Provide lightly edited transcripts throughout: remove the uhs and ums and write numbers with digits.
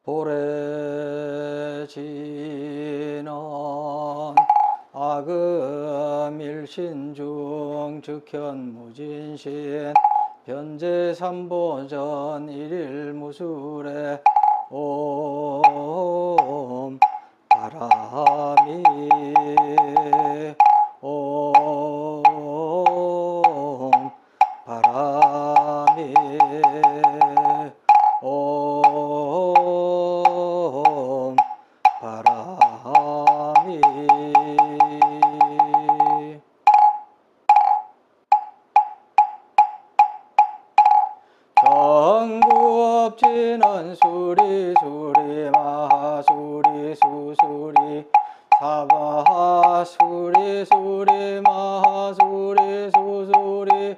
보래 지는 악음일신중 즉현무진신 변제삼보전 일일무술에 옴 바람이 옴 바람이 옴 바람이 전구업지는 수리수리 마하수리 수수리 사바하 수리수리 마하수리 수수리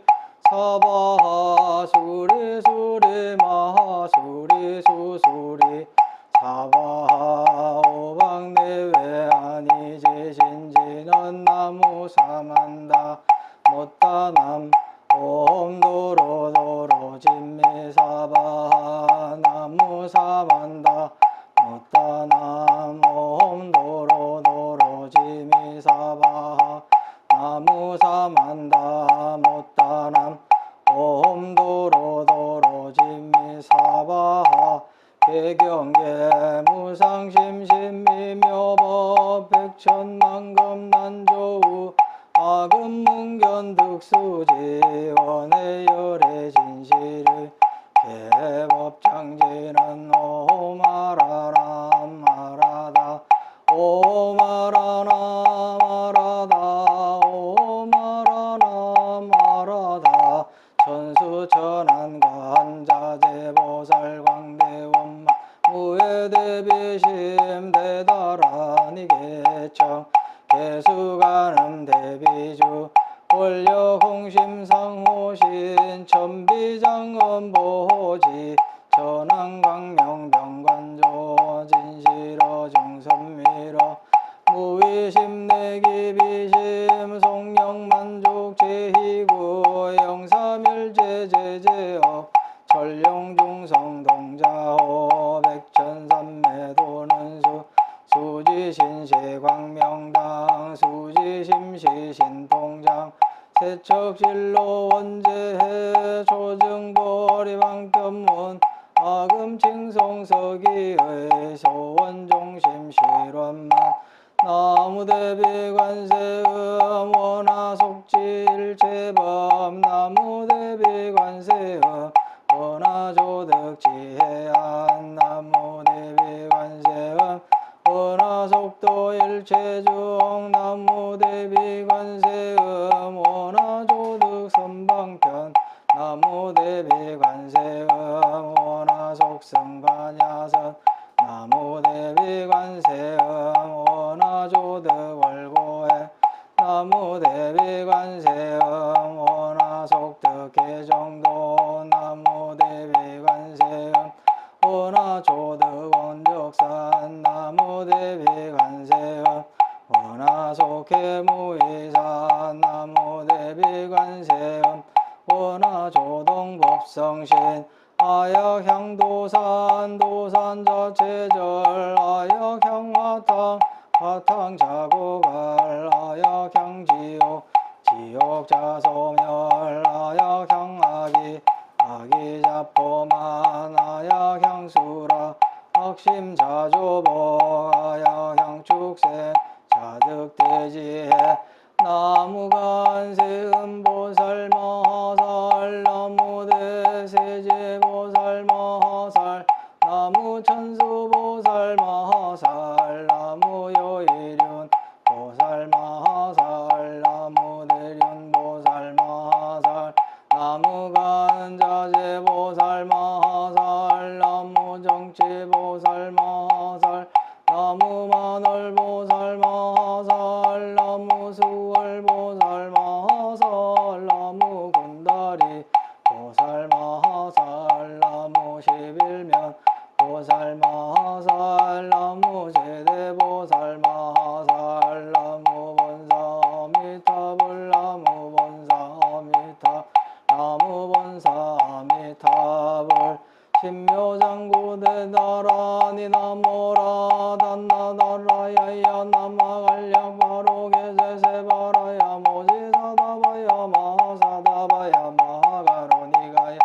사바하 수리수리 마하수리 수수리 사바하 오방내외 아니제신지는 나무사만다 못다남 옴도로도로 진미사바하 나무사만다 못다남 옴도로도로 진미사바하 나무사만다 못다남 옴도로도로 진미사바하 개경계 무상심심미묘법 백천만금난조우 악음문견득수지원의 열애진실의 개법장지는 오마라나 마라다 오마라나 마라다 오마라나 마라다 천수천안관 자재보살광대원만 무예대비심 대다라니 개청 개수가름 대비주 원료홍심상호신 천비장엄보호지 전황광명병관조 진실어 중선미러 무위심내기비심 송영만족 제희구 영사멸제제제업 전룡중성동자호 백천삼매도는수 수지신시광명당 수지심시신통장 세척진로 원제해 조증보리방편문 악음칭송서기의 소원종심실원만 나무대비관세음 원하속지일체법 나무대비관세음 원하조득지해안 나무대비관세음 원하속도일체중 나무대비관세음 원하조득선방편 나무대비관세음 원하속승관야선 나무대비관세음 원하조득월고해 나무대비관세음 원하속득계정도 나무대비관세음 원하조득원적산 나무대비관세음 원하속해무이산 나무대비관세음 원하조동법성신 아역향도산 도산자체절 아역향화탕 화탕자고갈 아역향지옥 지옥자소멸 아역향아기 아기자포만 아역향수라 악심자조복 아역향축생 자득대지해 나무간세음보살마하살 나무대세제보살마하살 나무천수보살마하살 나무요일륜 보살마하살 나무대륜보살마하살 나무간자제보살마하살 나무정치보살마하살 나무만월보살마하살 나무수월보살마하살 나무군다리 보살마하살 나무십일면 보살마하살 나무제대보살마하살 나무본사미타불 나무본사미타 나무본사미타불 신묘장구대다라니 나모라 단나다라야야 나마갈량 바로게제세바라야 모지사다바야 마하사다바야 마하가로니가야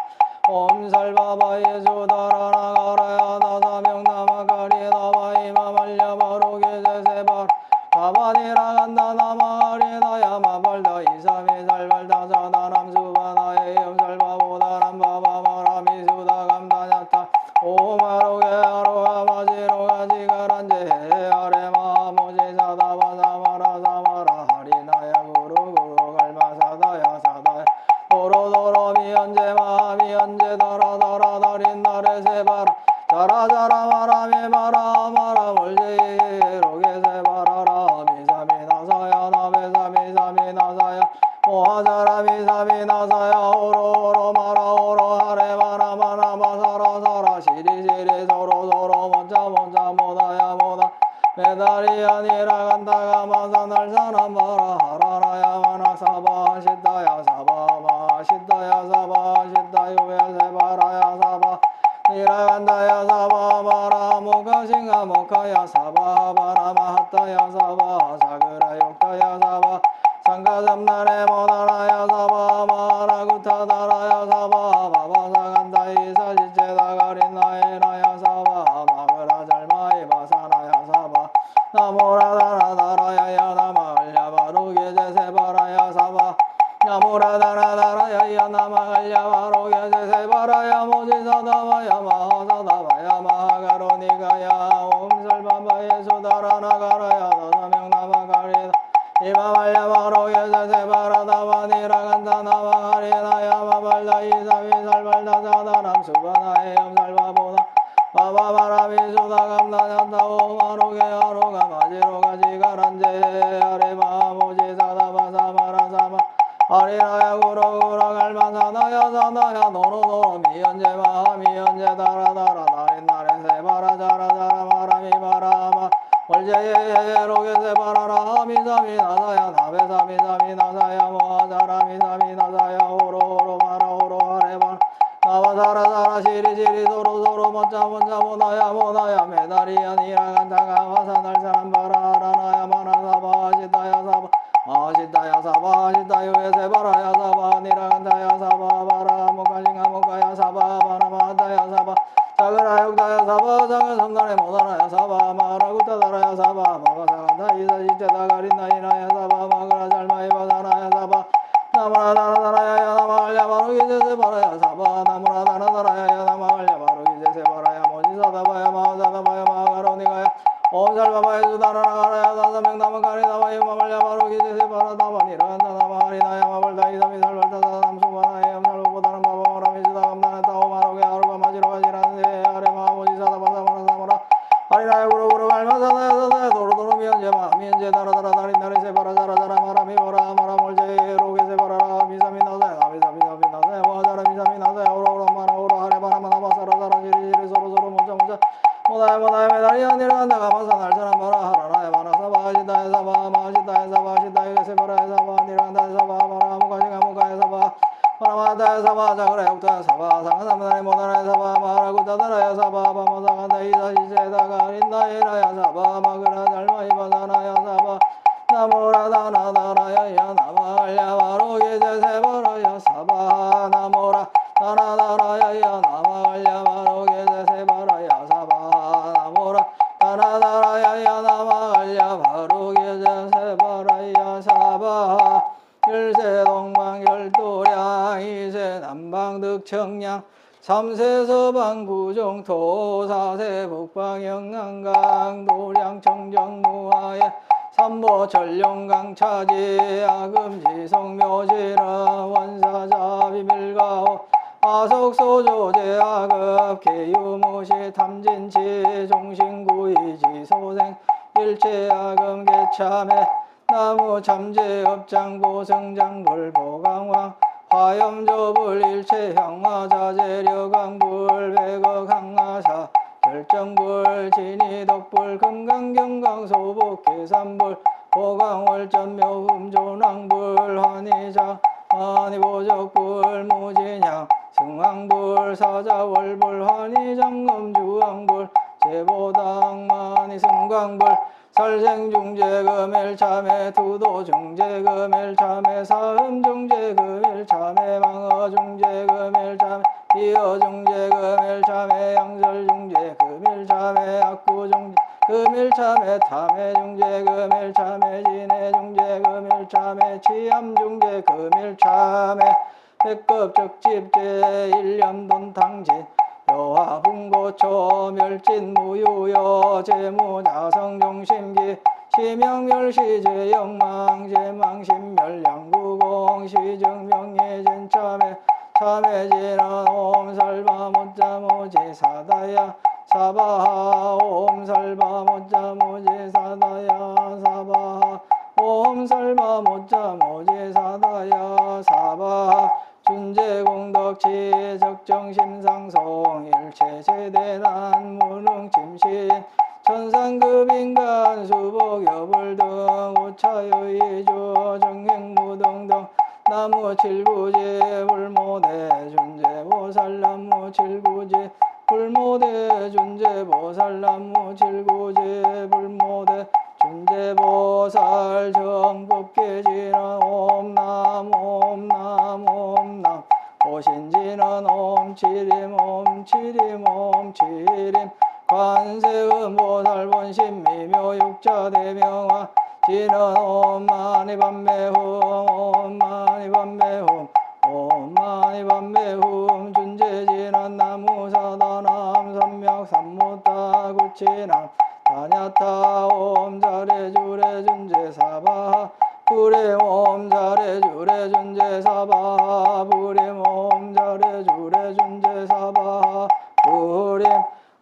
옴살바바예 수다라나가라야 다사명나마가리 나바이마말랴 바로게제세바라 가바니라간다 나마가리나야 마발다 이삼이살발다 사다남수바나에 염살바보다람 바바마라미 수다감다냐타 오마로게 아로가마지로가지가란제 아레마모지사다바사마라사마라 하리나야 구루구루갈마사다야 사다야 도로도로미연제 마미연제 다라다라다린나레세바라 자라자라마라미 마라마라 몰제로게세바라라 미사미나사야 나베사미사미나사야 모하자라미사미나사야 오로오로마라 오로하레마라마라마사라사라 시리시리 서로서로 먼자먼자 모다야 모다 메다리야 니라간다가 마사날사나 마라 하라라야 마나사바 시다야 사바마 시다야 사바 시다요에세바라야 사바 니라간다야 사바 마라 모가싱아 모카야 사바 바라마하타야 사바 사그라 욕타야 사바 상가삼나레 모나라야 사바 마라구타다라야 사바 바바사간다이 사시체다가린나에라야 사바 마그라 잘마이 바사나야 사바 나모라다라다라야야 나마갈랴 바루게제세바라야 사바 나모라다라다라야야 나마갈랴 바루게제세바라야 모지사다바야 마하사다바야 마하가로니가야 옴살바바예 수다라나가라야 다사명나마가리다 이마말랴 바로게제세바라다바니라간다 나마가리나야 마발다 이사미살발다 사다람수바나에 염살바보다 바바바라미 수다감다냐타오 마로게 아로가 마지로가지가란제 아레마모지사다바사마라사마 아리나야 구로구로갈만사나야 사나야 노로노로 미연제 마하미연제 다라다라 나린나렌세바라 자라자라 마라미 마라마 월제예로게세바라라 미사미나사야 나베사미사미나사야 모하자라미사미나사야 오로오로 마라 오로하레바 나와사라사라 시리시리 소로소로 먼자먼자 모나야 모나야 메다리야 니라간다가 화사날사람 바라라나야 마나사바 시다야 사바 마시다야 사바 시다요에세바라야 사바 니라간다야 사바 바라 모가싱아 모가야 사바 바라마다야 사바 자그라 욕다야 사바 장은삼나레 모다라야 사바 마라구타다라야 사바 마바사간다 이사시체다가린나이나야 사바 마그라 잘마이 바사나야 사바 나무라다라다라야 나마갈랴 바루게제세바라야 사바 나무라다라다라야 나마갈랴 바루게제세바라야 모지사다바야 마하사다바야 마하가로니가야 옴살바바예 수다라나가라야 다사명나마가리나바야 마말랴 바루게제세바라 다바니라간다 나마하리나야 마발다 이사미살발다 사다남수바나에 염살바보다람 바바마라미 수다감다냐타 오마로게 아로가 마지로가지라는데 아레마 모지사다바사마라사마라 하리나야 구로구로갈마사다야 사다야 도로도로 미연제 마미연제 다라다라다린나레세바라 자라자라 마라미 모라 마라 몰제로게세바라라 미사미나사야 나미사미사미나사야 모하자라미사미나사야 오로오로마라 오로하레바라마나바사라사라 시리시리 소로소로 먼자먼자 모다야 모다야 메다리야 니라간다가 마사날사람 마라 하라라야 마라사바 시다야 사바 마시다야 사바 시다요게세바라야 사바 니라간다야 사바 마라 모가싱아 모가야 사바 마라마다야 사바 자그라 욕다야 사바 상가삼나레 모다라야 사바 마라구타다라야 사바 바마사간다 이사시체다가린나이라야 사바 마그라 잘마이 바사나야 사바 나모라다나다라야야 나마갈랴 바루게제세바라야 사바 나모라 다나다라야야 나마갈랴 바루게제세바라야 사바 나모라 다나다라야야 나마갈랴 바루게제세바라야 사바 열세 동방 열도량 이세 남방 득청량 삼세 서방 구정토 사세 북방 영안강 도량 청정 무하에 삼보 전룡강 차지 아금지 성묘지라 원사자 비밀가오 아속소조제 아급 개유무시 탐진치 종신구이지 소생 일체 아금 개참해 나무 참제 업장보 성장불 보강왕 화염조불 일체 향화 자재려강불 백억 항하사 결정불 진이덕불 금강경강 소복 계산불 보강월전 묘음조낭불 환희자 환희보적불 무진양 승왕불 사자월불 환희장엄 주왕불 제보당만이 승광불 살생중재금일참회 두도중재금일참회 사음중재금일참회 망어중재금일참회 비어중재금일참회 양설중재금일참회 악구중재금일참회 탐해중재금일참회 진해중재금일참회 치암중재금일참회 백급적집제 일념돈탕진 여화분고초 멸진무유여 재무자성종심기 시명멸시제영망 제망신멸양구공 시정명예진참회 참회진은 옴살바못자무지사다야 사바하 옴살바못자무지사다야 사바하 옴살바못자무지사다야 사바하 준재공덕지 적정심상송 일체제대난 무능침신 천상급인간 수복여불등 우차여의주 정행무등등 나무칠구지 불모대 준재보살 나무칠구지 불모대 준재보살 나무칠구지 불모대 준재보살 정법계지는 옴남 옴남 옴남 오신지는 옴치림 옴치림 옴치림 관세음보살 본신미묘육자대명화 지는 옴마니밤매훔 옴마니밤매훔 옴마니밤매훔 준재지는 나무사다남 삼맥삼무따구치남 다냐타 옴자레주레 준재사바 부림 옴자레주레 준재사바 부림 옴자레주레 준재사바 부림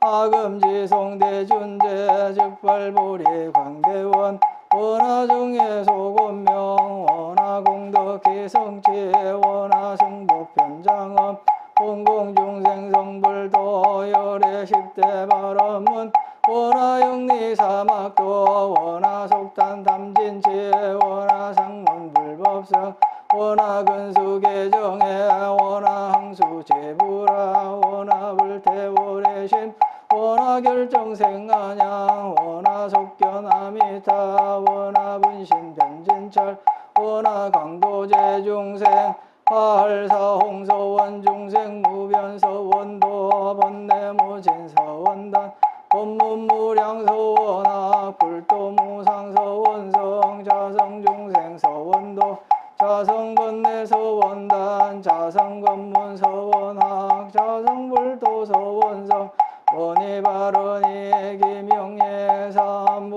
아금지송대준재 즉발보리 광대원 원하중의 소곤명 원하공덕기성치 원하승복변장엄 공공중생성불도 열의 10대 발언문 원하영리사막도 원하속단담진치 원하상문불법성 원하근수계정에 원하항수제부라 원하불태오래신 원하결정생안양 원하속견아미타 원하분신변진철 원하강도제중생 화할사홍서원중생 무변서원도 번뇌무진서원단 법문무량서원학 불도무상서원성 자성중생서원도 자성번뇌서원단 자성건문서원학 자성불도서원성 원희바른이 기명예삼본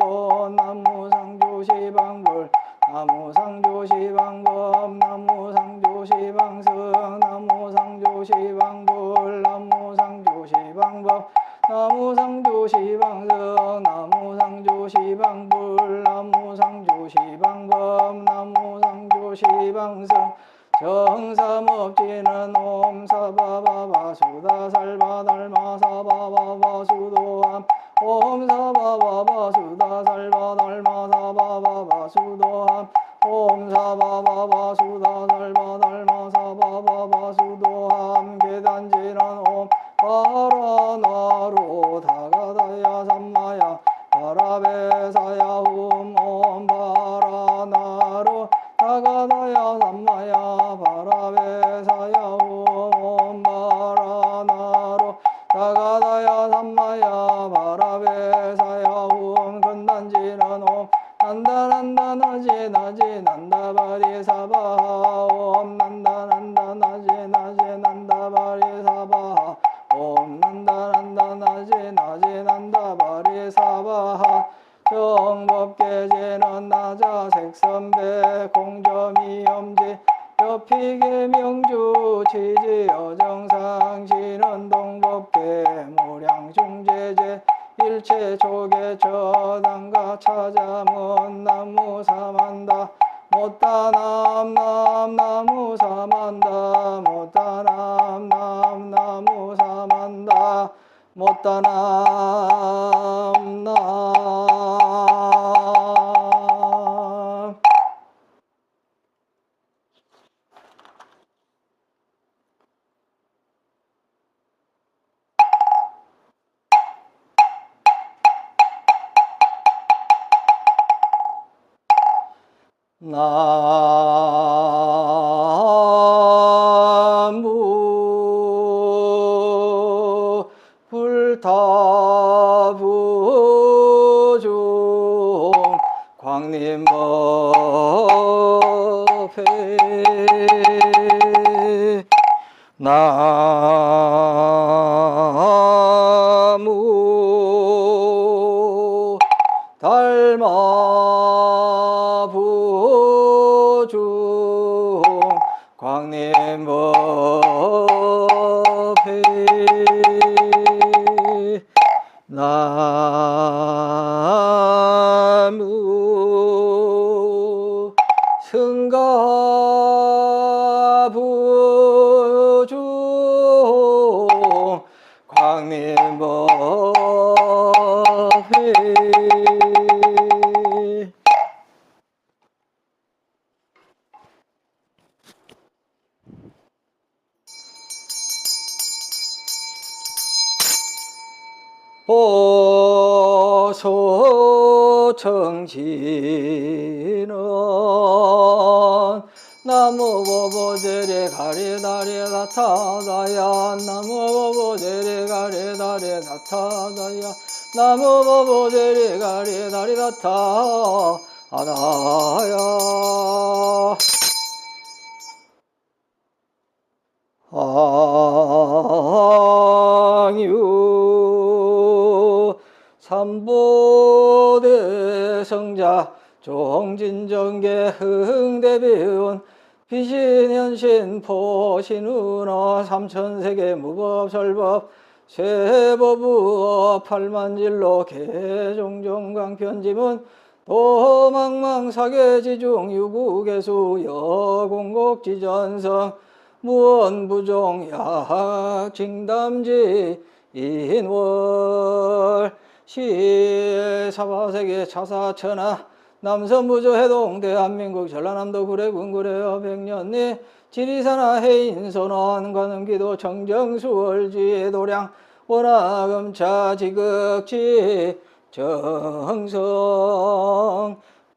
나무상조시방불 나무상조시방법 나무상조시방승 나무상조시방불 나무상조시방법 나무상조시방승 나무상조시방불 나무상조시방법 나무상조시방승 정삼업지는 옴사바바바수다살바달마사바바바수도함 옴사바바바수다살바달마사바바바수도함 옴사바바바수다살바달마사바바바수도함 계단지는 옴 바라나로 다가다야 삼마야 바라베사야훔 옴 바라나로 다가다야 삼마야 바라베사야훔 옴 바라나로 다가다야 삼마야 바라베사야훔 건단지는 옴 난다난다 나지 나지 난다바리사바하 옴 난다난다 나지 나지 난다바리사바하 옴 난다난다 나지 나지 난다바리사바하 정법계제는 나자 색선배 공점이엄지 여피계명주 지지여정상 신은동법계 무량중제제 일체조계 저당가 찾아문 나무사만다 못다남 나무사만다 못다남 나무사만다 못다남 나무 불타부중 광림법회 나무 달마부중 광림법회 나무 승가부중 광림법회 보소청지는 나무보보제리 가리다리 나타다야 나무보보제리 가리다리 나타다야 나무보보제리 가리다리 나타다야 항유 삼보대성자 종진정계 흥대비운 비신현신 포신운어 삼천세계 무법설법 세법우업 팔만진로 개종종광편지문 도망망사계지중 유구개수 여공곡지전성 무언부종약 징담지 인월 시사바세계 차사천하 남선부조 해동 대한민국 전라남도 구례군 구례여 백년리 지리산하 해인선원 관음기도 청정수월지 도량 원화금차 지극지 정성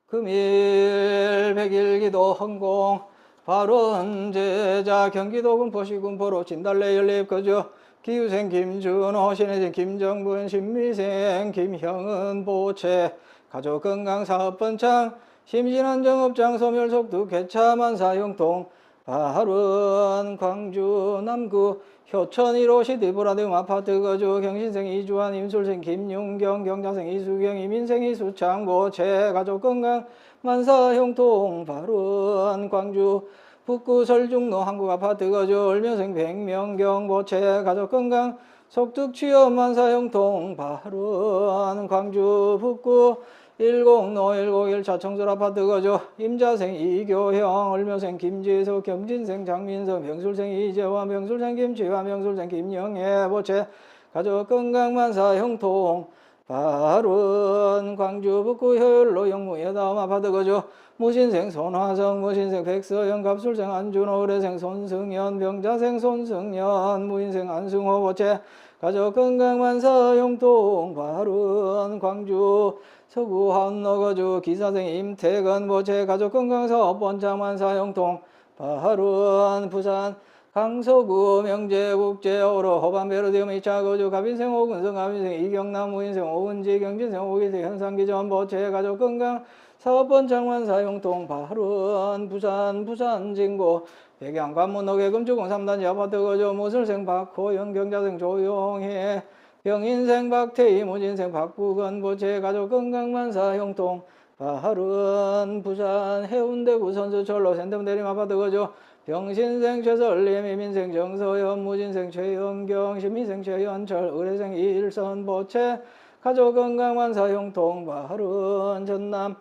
금일 백일기도 헌공 발원 제자 경기도 군포시 군포로 진달래 연립 거주 기후생 김준호 신혜진 김정분 신미생 김형은 보채 가족건강사업번창 심신안정업장 소멸속두 개차만사 형통 발원 광주 남구 효천 1호 시티브라디움 아파트 거주 경신생 이주환 임술생 김윤경 경자생 이수경 이민생 이수창 보채 가족건강 만사 형통 발원 광주 북구 설중로 한국아파트 거주 을면생 백명경 보채 가족건강 속특취업 만사 형통 발원 광주 북구 106 101 자청설아파트 거주 임자생 이교형 을면생 김지수 경진생 장민서 명술생 이재환 명술생 김치환 명술생 김영애 보채 가족건강 만사 형통 발원 광주 북구 효율로 영무여다음 아파트 거주 무신생 손화성 무신생 백서영 갑술생 안준호 의뢰생 손승연 병자생 손승연 무인생 안승호 보채 가족건강 만사 형통 발원 광주 서구 한로 거주 기사생 임태건 보채 가족건강 사업번창 만사 형통 발원 부산 강서구 명제국제어로 호반베르디움 2차 거주 가빈생 오근성 가빈생 이경남 무인생 오은지 경진생 오기생 현상기전 보채 가족건강 사업번창 만사 형통 발원 부산 부산진구 백양관문옥의 금주공 3단지 아파트 거주 무술생 박호영 경자생 조용해 병인생 박태희 무진생 박부건 보채 가족건강 만사 형통 발원 부산 해운대구 선수철로 센텀대림 아파트 거주 병신생 최설림 이민생 정서연 무진생 최영경 신민생 최현철 의뢰생 이일선 보채 가족건강 만사 형통 발원 전남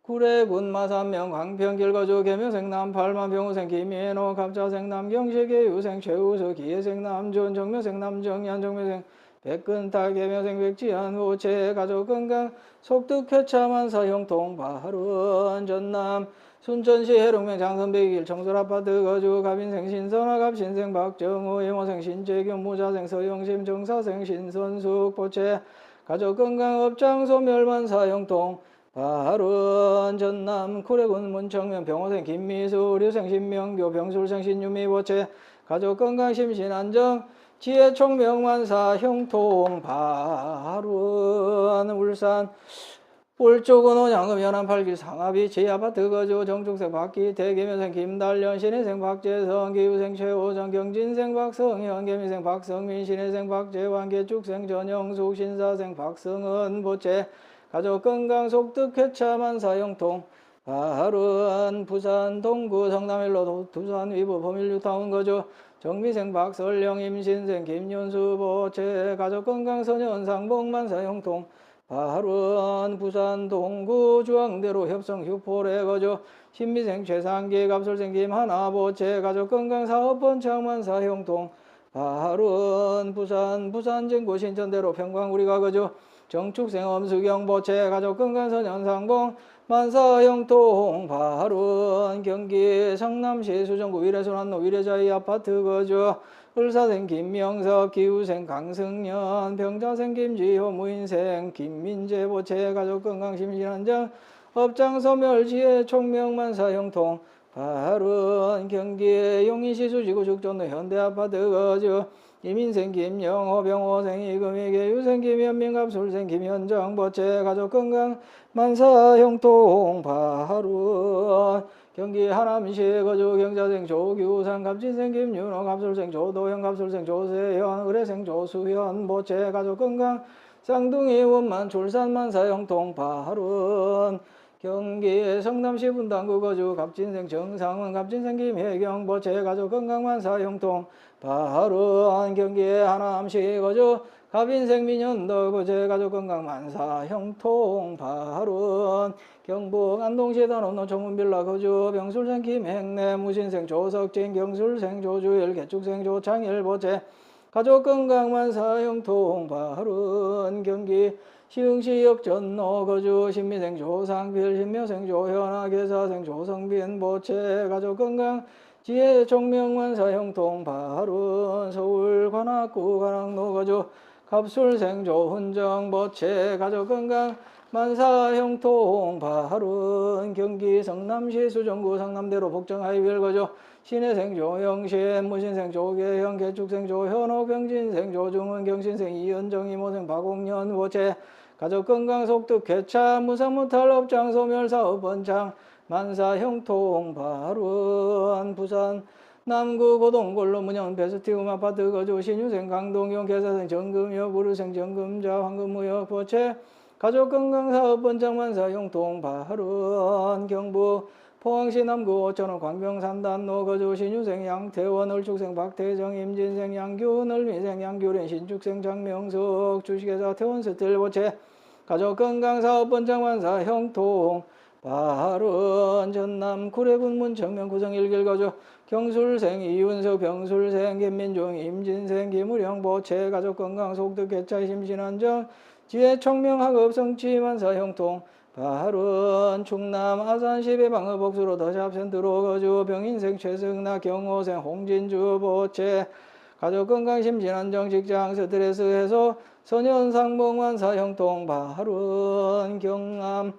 구례군 마산면 광평길 거주 계명생 남팔만 병우생 김인호 갑자생 남경식 계유생 최우수 기예생 남준 정묘생 남정연 정묘생 백근탈 계명생 백지한 보채 가족건강 속득회차 만사 형통 발원 전남 순천시 해롱면 장선백일 청설아파트 거주 갑인생 신선아 갑신생 박정우 이모생 신재균 무자생 서영심 정사생 신선숙 보채 가족건강 업장 소멸만사 형통 발은 전남 구례군 문청면 병호생 김미수 류생 신명교 병술생 신유미 보채 가족 건강 심신 안정 지혜 총명만사 형통 발은 울산 울쪽은 온양읍 연안 8길 상합이 지아파트 거주 정축생 박기 대개면생 김달련 신혜생 박재성 기우생 최호정 경진생 박성현 개미생 박성민 신혜생 박재환 개축생 전영숙 신사생 박성은 보채 가족 건강 속득 쾌차 만사 형통 발은 부산 동구 성남일로 두산 위부 범일뉴타운 거주 정미생 박설령 임신생 김윤수 보채 가족 건강 선현상 복만사 형통 발은 부산 동구 주황대로 협성 휴포래 거주 신미생 최상기 갑술생 김하나 보채 가족 건강 사업번 창만사 형통 발은 부산 진구 신천대로 평광우리가 거주 정축생 엄수경 보채 가족 건강 선현상봉 만사 형통 발은 경기 성남시 수정구 위례순환로 위례자이 아파트 거주 을사생 김명섭 기우생 강승연 병자생 김지호 무인생 김민재 보채 가족 건강 심신안정 업장 소멸 지혜 총명만사 형통 발은 경기 용인시 수지구 죽전로 현대아파트 거주 이민생 김영호 병호생 이금희계 유생 김현민 갑술생 김현정 보채 가족 건강 만사 형통 발은 경기 하남시 거주 경자생 조규상 갑진생 김윤호 갑술생 조도현 갑술생 조세현 의뢰생 조수현 보채 가족 건강 쌍둥이 원만 출산만사 형통 발은 경기 성남시 분당구 거주 갑진생 정상원 갑진생 김혜경 보채 가족 건강 만사 형통 발은 경기 하남시 거주 갑인생 민현도 보채 가족 건강 만사 형통 발은 경북 안동시 단원로 정문빌라 거주 병술생 김행래 무신생 조석진 경술생 조주일 개축생 조창일 보채 가족 건강 만사 형통 발은 경기 시흥시역 전로 거주 신미생 조상필 신묘생 조현아 계사생 조성빈 보채 가족 건강 지혜 총명만사 형통 발은 서울 관악구 관악로 거주 갑술생 조훈정 보채 가족 건강 만사 형통 발은 경기 성남시 수정구 성남대로 복정하이빌 거주 신혜생 조영신 무신생 조계형 개축생 조현옥 병진생 조중은 경신생 이현정 이모생 박옥년 보채 가족 건강 속득 쾌차 무상무탈 업장 소멸 사업 번창 만사 형통 발은 부산 남구 고동골로 문현 베스티움 아파트 거주 신유생 강동용 계사생 정금역 우르생 정금자 황금무역 보채 가족 건강 사업 번창 만사 형통 발은 경북 포항시 남구 오천원 광명산단로 거주 신유생 양태원 을축생 박태정 임진생 양규 을미생 양규린 신축생 장명석 주식회사 태원스틸 보채 가족 건강 사업 번창 만사 형통 발은 전남 구례군 문청면 구성 1길 거주 경술생 이윤석 병술생 김민중 임진생 김우령 보채 가족 건강 속득 개차 심신안정 지혜 총명학업 성취 만사 형통 발은 충남 아산시 배방읍 복수로 더샵센터로 거주 병인생 최승나 경호생 홍진주 보채 가족 건강 심신안정 직장 스트레스 해소 소년상봉 만사 형통 발은 경남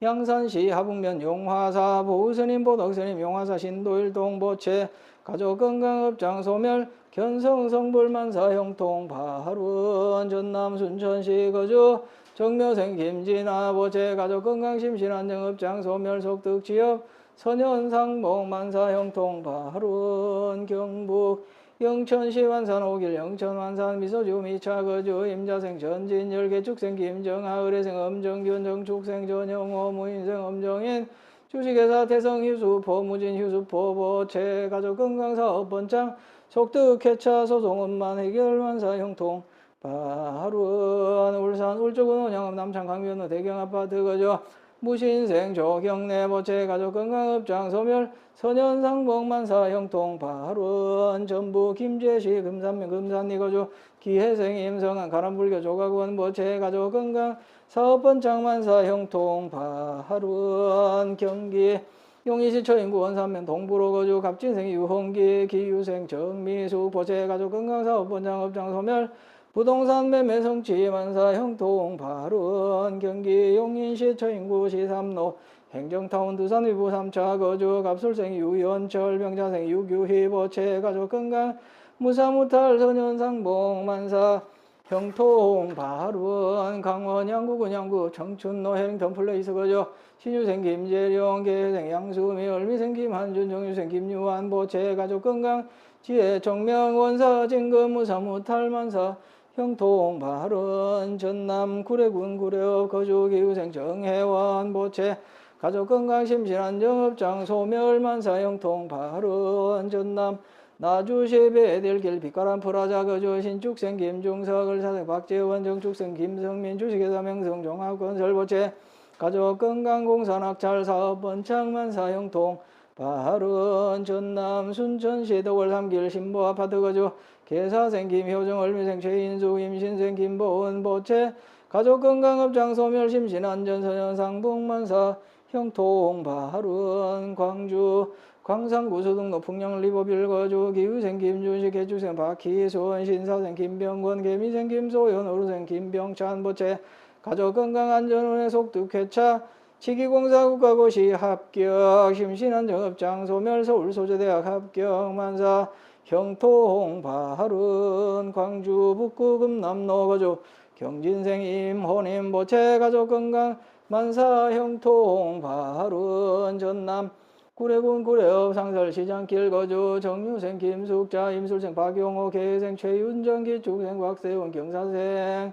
양산시 하북면 용화사 보우스님 보덕스님 용화사 신도일동 보채 가족 건강 업장 소멸 견성 성불 만사 형통 발은 전남 순천시 거주 정묘생 김진아 보채 가족 건강 심신안정 업장 소멸 속득 지역 선현상봉 만사 형통 발은 경북 영천시 완산 5길 영천 완산 미소주 미차 거주 임자생 전진열 개축생 김정하 의뢰생 엄정균 정축생 전영호 무인생 엄정인 주식회사 태성 휴수포 무진 휴수포 보채 가족 건강 사업 번창 속득 쾌차 소송 원만 해결 만사 형통 발은 울산 울주군 온양읍 남창 강변로 대경 아파트 거주 무신생 조경래 보채 가족 건강 업장 소멸 선현상봉 만사 형통 발은 전북 김제시 금산면 금산리 거주 기혜생 임성한 가람불교 조각원 보채 가족 건강 사업 번창 만사 형통 발은 경기 용인시 처인구 원산면 동부로 거주 갑진생 유홍기 기유생 정미수 보채 가족 건강 사업 번창 업장 소멸 부동산 매매 성취 만사 형통 발운 경기 용인시 처인구시 삼로 행정타운 두산 위부 3차 거주 갑술생 유연철 병자생 유규희 보채 가족 건강 무사무탈 소년상봉 만사 형통 발운 강원 양구 군양구 청춘노 해링턴 플레이스 거주 신유생 김재룡 계생 양수미 얼미생 김한준 정유생 김유한 보채 가족 건강 지혜 정명 원사 진금 무사무탈 만사 형통 발운 전남 구례군 구례읍 거주 기후생 정혜원 보채 가족 건강 심신한 정업장 소멸 만사 형통 발운 전남 나주시 배들길 빛가람 프라자 거주 신축생 김중석 을사생 박재원 정축생 김성민 주식회사 명성 종합건설 보채 가족 건강 공사 낙찰 사업 번창 만사 형통 발운 전남 순천시 덕월 3길 신보 아파트 거주 계사생 김효정 얼미생 최인수 임신생 김보은 보채 가족 건강업장 소멸 심신 안전소년 상봉 만사 형통 발운 광주 광산구 소등로 풍령 리버빌 거주 기후생 김준식 개주생 박희수원 신사생 김병권 개미생 김소연 어루생 김병찬 보채 가족 건강 안전운행 속득회차 치기공사 국가고시 합격 심신한 정업장 소멸 서울소재대학 합격 만사 형통 발운 광주 북구 금남로 거주 경진생 임호님 보채 가족 건강 만사 형통 발운 전남 구례군 구례읍 상설시장길 거주 정유생 김숙자 임술생 박용호 계생 최윤정 기축생 박세원 경사생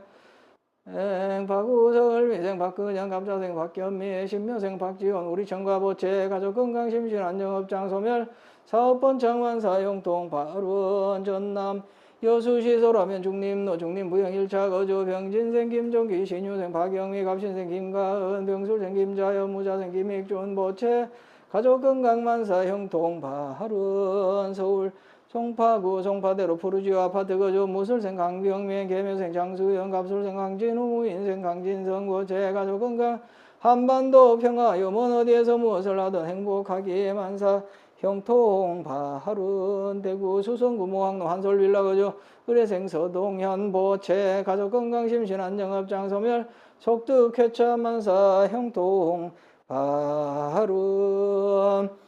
박우석 을미생 박근영 감사생 박견미 신묘생 박지원 우리청과 보채 가족 건강 심신 안정업장 소멸 사업번 장만사 형통 발운 전남 여수시 소라면 중림로 중림부영 1차 거주 병진생 김종기 신유생 박영미 갑신생 김가은 병술생 김자연 무자생 김익준 보채 가족 건강 만사 형통 발운 서울 송파구 송파대로 푸르지오 아파트 거주 무술생 강병민 개묘생 장수영 갑술생 강진우 무인생 강진성 보채 가족 건강 한반도 평화 요먼 어디에서 무엇을 하든 행복하기 만사 형통 발운 대구 수성구 모항로 한솔빌라 거주 의뢰생 서동현 보채 가족 건강 심신 안정업장 소멸 속득 쾌차 만사 형통 발운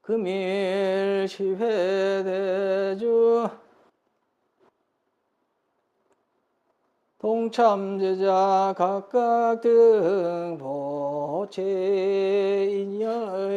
금일 시회대주 동참제자 각각 등 보채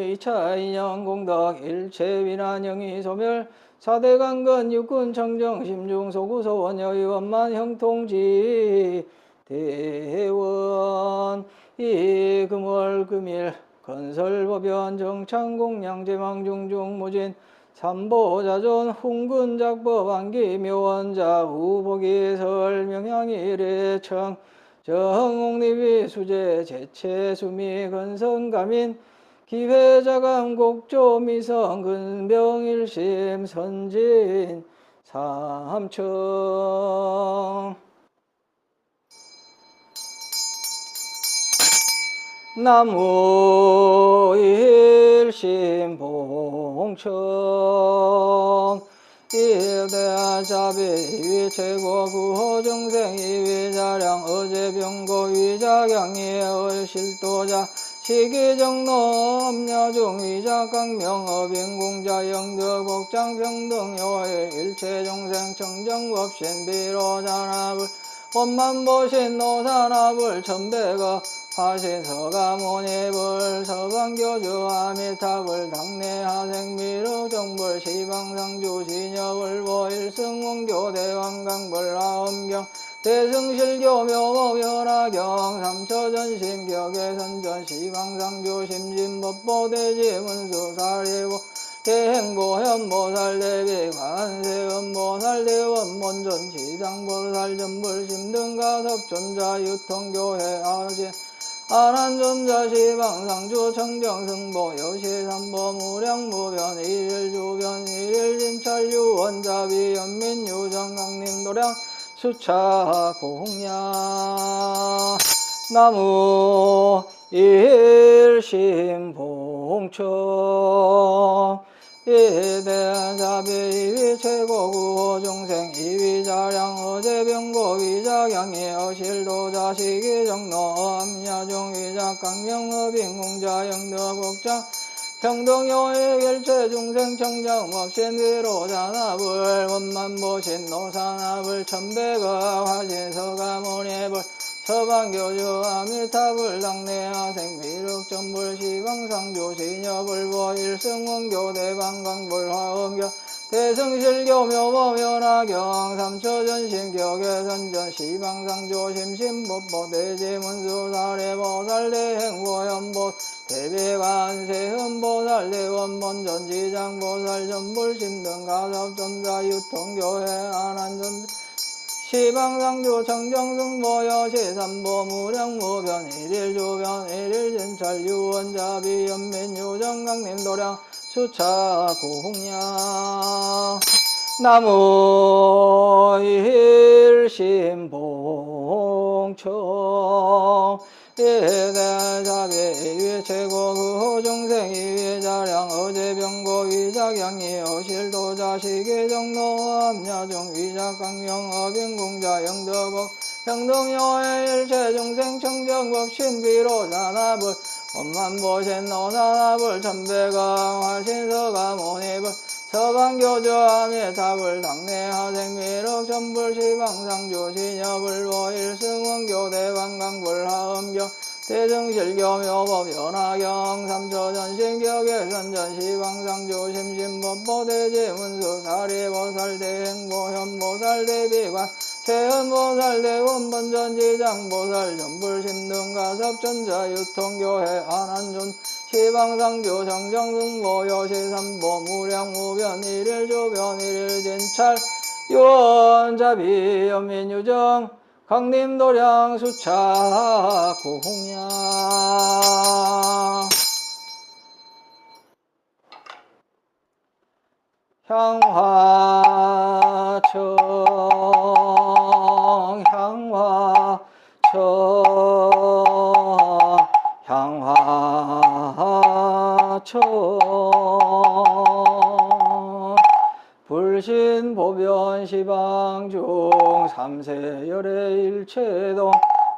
2차 인연 공덕 일체 위난 영의 소멸 4대 강건 육군 청정 심중 소구소 원여의 원만 형통지 대원 이 금월 금일 건설법연 정창공양 제망중중 무진 삼보자존 훈군작법 안기 묘원자 우복이 설명향일의청 정옥리비 수제 제체수미 건성가민 기회자감 곡조 미성 근병일심 선진 삼청 나무 일심 봉청 일대한 자비 위최고 구호정생 이위자량 어제병고 위자경이 얼실도자 시기정로 업야중 위자강명 어빈공자 영덕복장병등 요일 일체종생 청정법신 비로자납을 원만보신 노산압을 천배거 하신 서가모니불 서방교주 아미탑을 당내 하생미륵 정불 시방상주 신여불 보일승원교 대왕강불 아엄경 대승실교 묘목연화경 삼처전심 격의선전 시방상주 심진법보 대지문수 사리고 대행보현보살 대비 관세음보살 대원본전 지장보살 전불 심등가섭존자 유통교회 아진 아난존자 시방상주 청정승보 여시삼보 무량무변 일일주변 일일진찰유원자비 연민유정강림도량 수차공야 나무 일심봉청 이대자비 이위 최고 구호중생 이위자량 어제병고 위자경이 어실도 자식이 정로 엄야중 위자 강명업인공자 영덕국장 평등요의 결체 중생 청정업신 위로자납을 원만보신 노산압을 천백억 화신서가 문예불 서방교주 아미타불 당내하생 미륵전불 시방상조 시녀불보 일승원교 대방광불 화엄교 대승실교 묘법연화경 삼처전신교 개선전 시방상조 심신법보 대지문수 사례보살 대행보현보 대비관세음보살 대원본전지장보살 전불신등 가섭전자 유통교회 안한전 시방상조 청정승보 여시삼보 무량무변 일일주변 일일진찰 유원자비 연민유정강림 도량 수차 공양 나무 일심봉청 예대자비 위에 최고 그호중생 위에 자량 어제병고 위자경이 어실도 자식이 정로 암야중 위자강명 어빈공자 영덕업 평등요의 일체중생 청정법 신비로 잔압을 원만보신 노산압을 천백강 화신서가 모니불 서방교주 아미타불 당내하생 미륵전불 시방상조 시녀불보 일승원교 대방강불 하엄교 대승실교 묘법 연화경 삼처전신교 개선전 시방상조 심신법보 대지문수 사리보살 대행보 현보살 대비관 태연보살 대원본전지장보살 전불심등 가섭전자 유통교회 안한존 시방상조 정정승보 여시삼보 무량무변 일일조변 일일진찰 유원자비 연민유정 강림도량 수차 공양 향화청 향화청 불신보변 시방중 삼세열의 일체동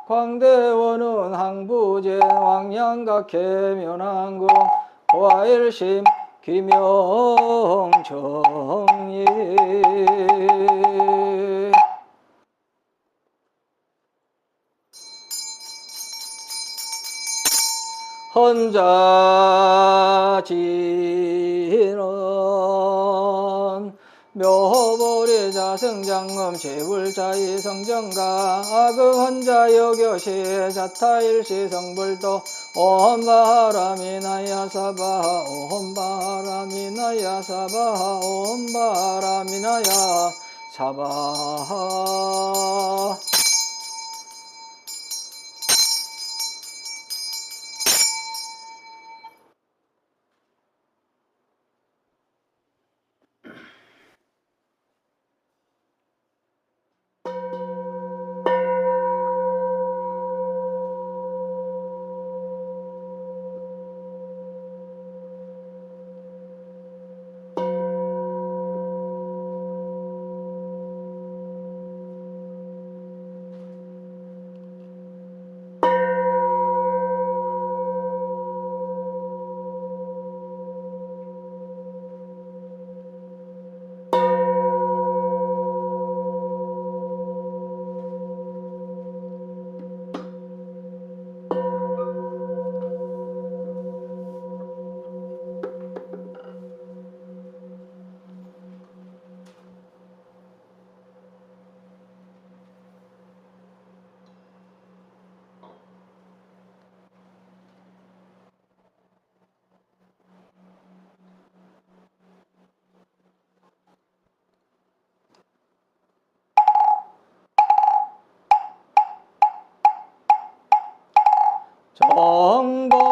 광대원은 항부제 왕양각해 면항궁 화일심 귀명정리 헌자지는 묘보리 자승장엄 제불자이 성정가 아그 헌자 여교시 자타일시 성불도 옴바라미나야 사바하 옴바라미나야 사바하 옴바라미나야 사바하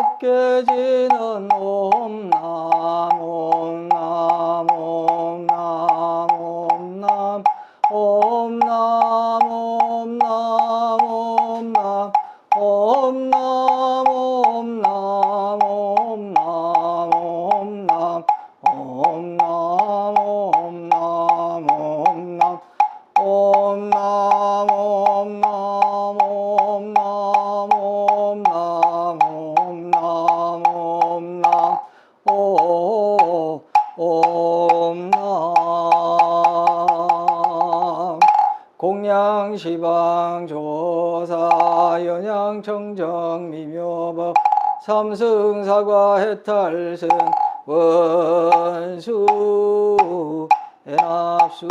정법계지는 옴남 옴남 옴남 옴남 옴남 옴남 옴남 옴남 옴남 옴남 옴남 옴남 영양조사 영양청정 삼승사과 해탈승 원수 애납수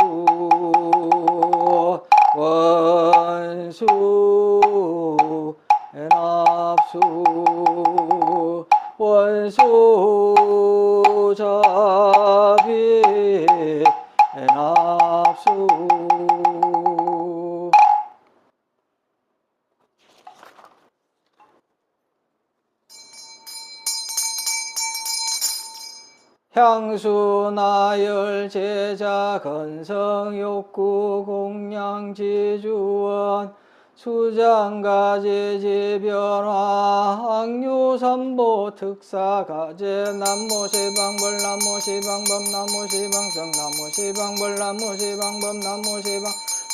원수 애납수 원수 자비 애납수 향수 나열 제자 건성 욕구 공양 지주원 수장가제 지변화 항유삼보 특사가제 남모시방벌 남모시방법 남모시방성 남모시방벌 남모시방법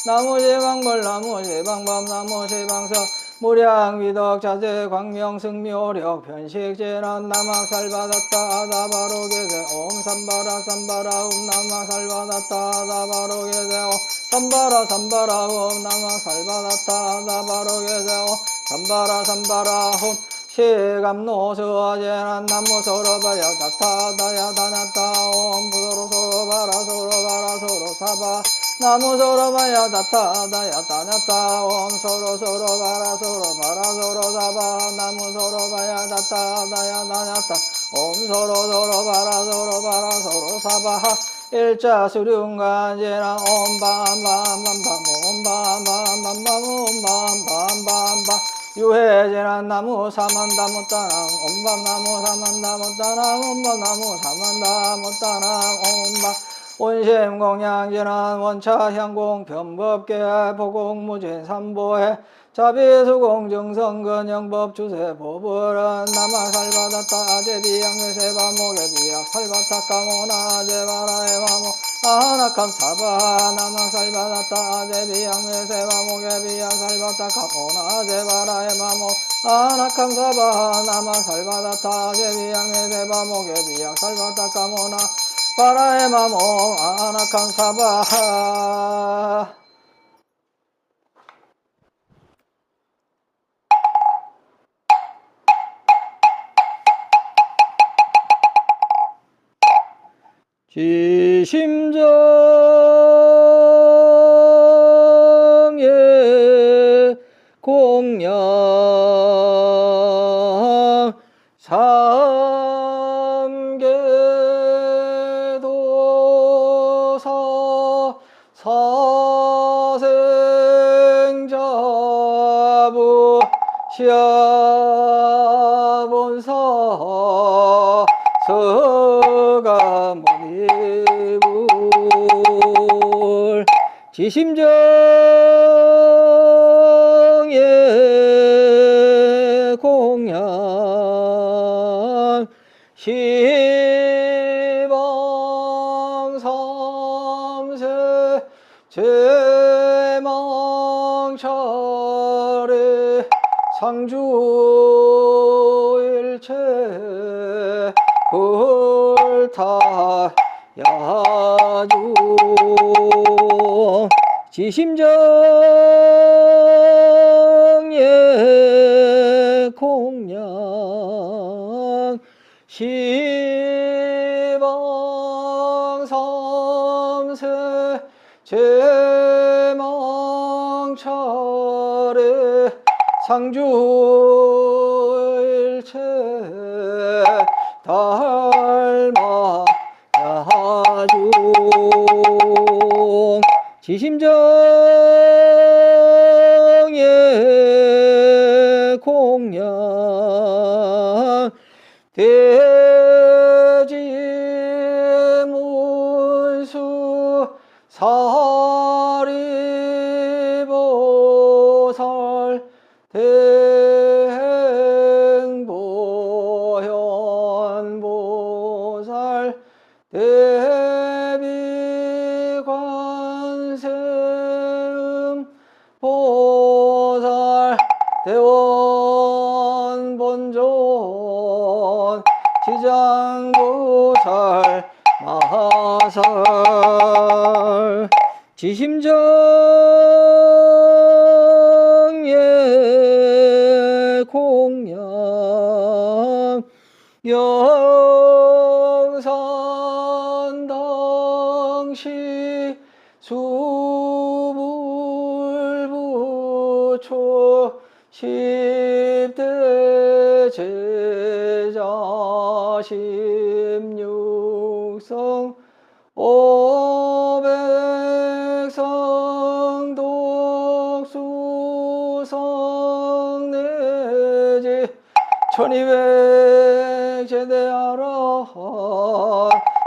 남모시방벌 남모시방법 남모시방성 무량위덕 자재 광명 승묘력 편식재난 남악살 받았다 아다 바로 계세 옴 삼바라 삼바라 옴 남악살 받았다 아다 바로 계세 옴 삼바라 삼바라 옴 남악살 받았다 아다 바로 계세 옴 삼바라 삼바라 옴 시감노수어제난 남무소로바야 다타다야 다나타 옴 부도로소로바라 소로바라 소로사바 나무소로바야 다타다야 다나타 옴 소로소로바라 소로바라 소로사바 나무소로바야 다타다야 다나타 옴 소로소로바라 소로바라 소로사바 일자수륜간제나 옴밤밤밤밤밤 옴밤밤밤밤밤 옴밤밤밤밤 유해제난 나무 사만다무따랑 옴밤나무 사만다무따랑 옴밤나무 사만다무따랑 옴밤 온심공양제난 원차향공 변법계 보공무진 삼보해 자비수공정성근영법 주세보불은 남아살바다타 제비양매세바목에비약 살바타까모나 제바라에마모 아나캄 사바 남아살바다타 제비양매세바목에비약 살바타까모나 제바라에마모 아나캄 사바 남아살바다타 제비양매세바목에비약 살바타까모나 바라에마모 아나캄 사바 지심정의 공양 삼계도사 사생자부 시아본사 서가모니불 지심정의 공양 시방삼세 제망차례 상주일체 불타야주 지심정의 공양 시방삼세 제망차례 상주일체 달마야주 지심정의 공양 대지문수 사리보살 대행보현보살 대비관세음 보살 대원본존 지장보살 마살 지심정 영산당시 수불부초 10대 제자 16성 500성 독수성 내지 1200 제대하라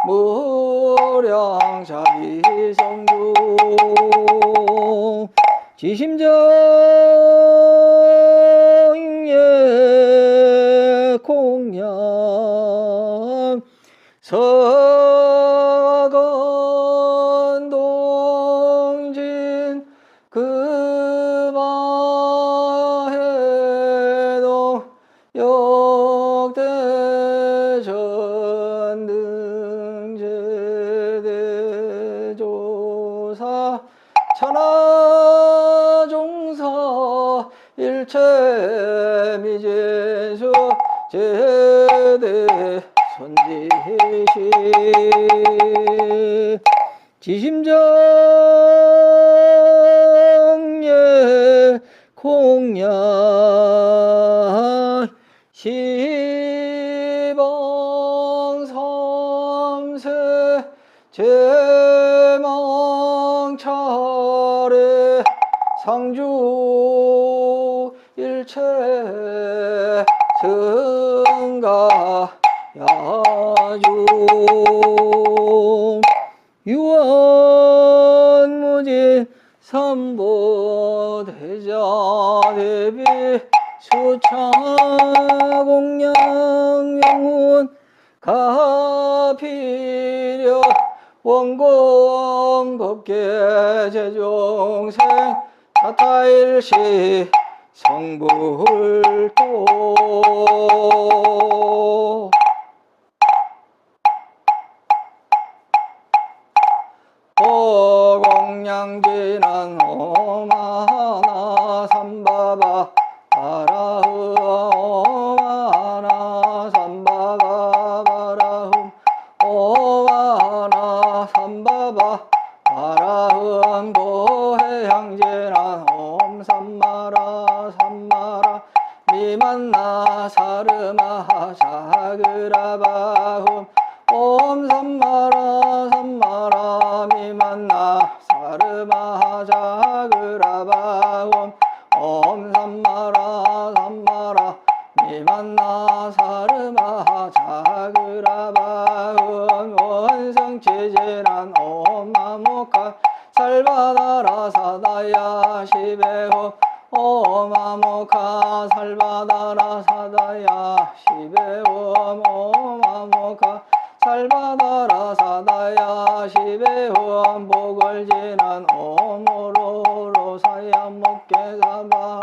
무량자비성주 지심정예 공양 서건동진 금화해동 역대전등제대조사 천하종사 일체미제수 제대 선지시 지심정예 공양 시방 삼세 제망차례 상주 일체 승가 야주 유언무진 삼보대자 대비 수차공양 영훈 가피려 원공법계 제종생 사타일시 성불도 보공양진한 오마나 삼바바 바라흐 오마나 삼바바 바라흠 오마나 삼바바 바라흠 도해향진한 옴 삼마라 삼마라 미만나 사르마 자그라바흠 옴 삼마라 삼마라 미만나 사르마 자그라바흠 옴 삼마라 삼마라 미만나 사르마 자그라바흠 원성체제난 옴마모카 살바다라 사다야 시베호 오마모카 살바다라 사다야 시베홈 오마모카 살바다라 사다야 시베홈 복을지난 오모로로 사야목게 사바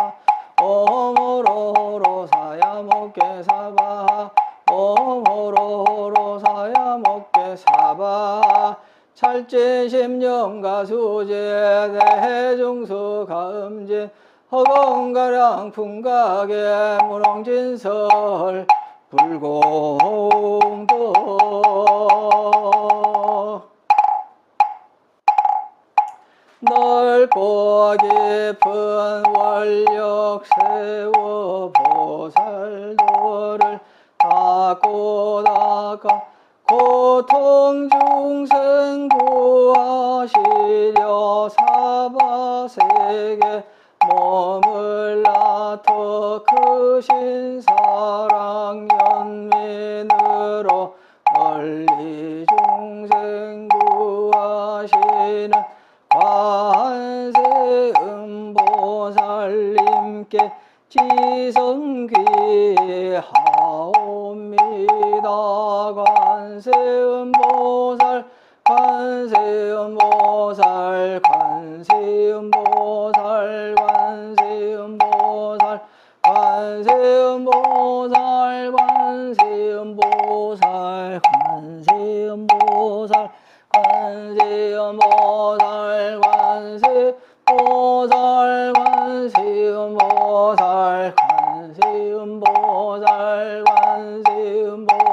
오모로로 사야목게 사바 오모로로 사야목게 사바 찰진심령가 수제 대중수 가음진 허공가량 풍각의 무롱진설 불공도 넓고 깊은 원력 세워 보살도를 닦고 닦아 고통 중생 구하시려 사바세계 몸을 낳더 크신 사랑 연민으로 널리 중생 구하시는 관세음보살님께 지성귀하옵니다. 관세음보살 관세음보살 관세음보살 관세음보살 관세음보살 관세음보살 관세음보살 관세음보살 관세음보살 관세음보살 관세음보살 관세음보살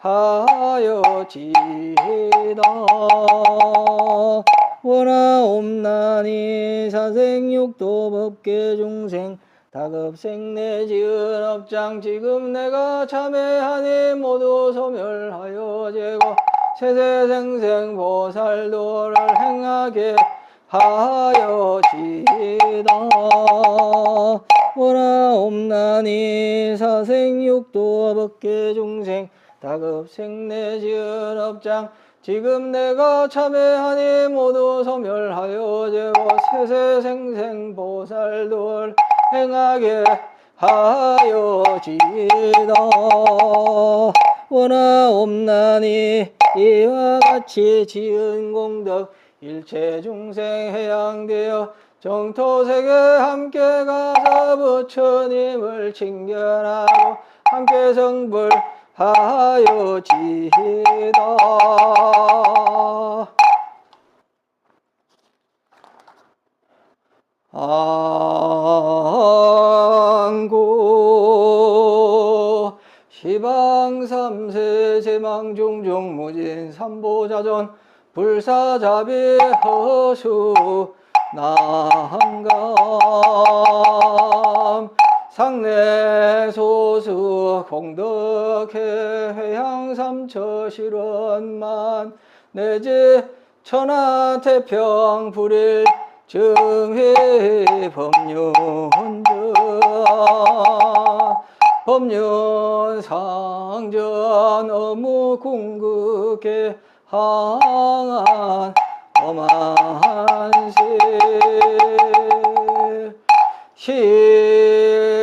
하여지이다. 원하옵나니 사생육도 법계 중생 다급생내 지은 업장 지금 내가 참회하니 모두 소멸하여 제고 세세생생 보살도를 행하게 하여지이다. 원하옵나니 사생육도 법계 중생 다급생내 지은 업장 지금 내가 참회하니 모두 소멸하여 제고 세세생생 보살도를 행하게 하여지이다. 원하옵나니 이와 같이 지은 공덕 일체 중생 해양되어 정토세계 함께 가서 부처님을 칭견하고 함께 성불하여지이다. 안고 시방삼세 제망중중 무진 삼보자전 불사자비 허수 난감 상내소수 공덕해 회향삼처실원만 내지 천하태평 불일 증회 법륜전 법륜상전 어무 궁극해 항한 어만세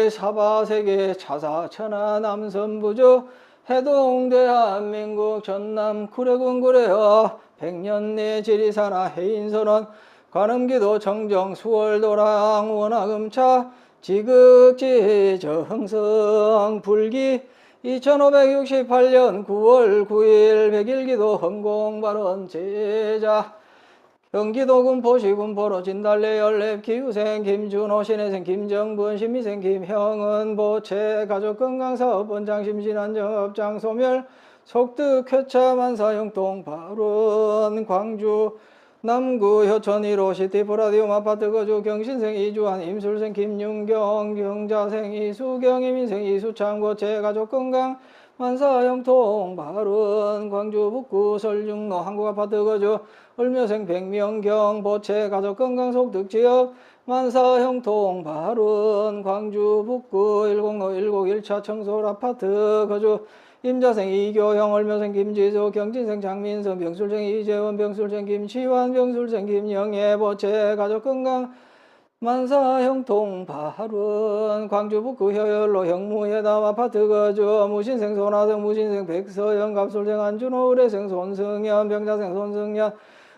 시사바세계 차사천하 남선부주 해동 대한민국 전남 구례군 구례어 백년내 지리사나 해인선원 관음기도 정정 수월도랑 원화금차 지극지 정성 불기 2568년 9월 9일 백일기도 헌공발언 제자 경기도 군포시 군포로 진달래 연랩 기후생 김준호 신혜생 김정분 신미생 김형은 보채 가족건강사업원장 심신안정업장 소멸 속득 회차 만사형통 발운 광주 남구 효천 1호 시티포라디움 아파트 거주 경신생 이주환 임술생 김윤경 경자생 이수경 이민생 이수창 고체 가족건강 만사형통 발운 광주 북구 설중로 한국아파트 거주 을묘생 백명경 보채 가족건강 속득지역 만사형통 발운 광주 북구 106 101차 청솔 아파트 거주 임자생 이교형 을묘생 김지수 경진생 장민선 병술생 이재원 병술생 김치환 병술생 김영애 보채 가족건강 만사형통 발운 광주 북구 효열로 형무예담 아파트 거주 무신생 손아성 무신생 백서영 갑술생 안준호 의뢰생 손승현 병자생 손승현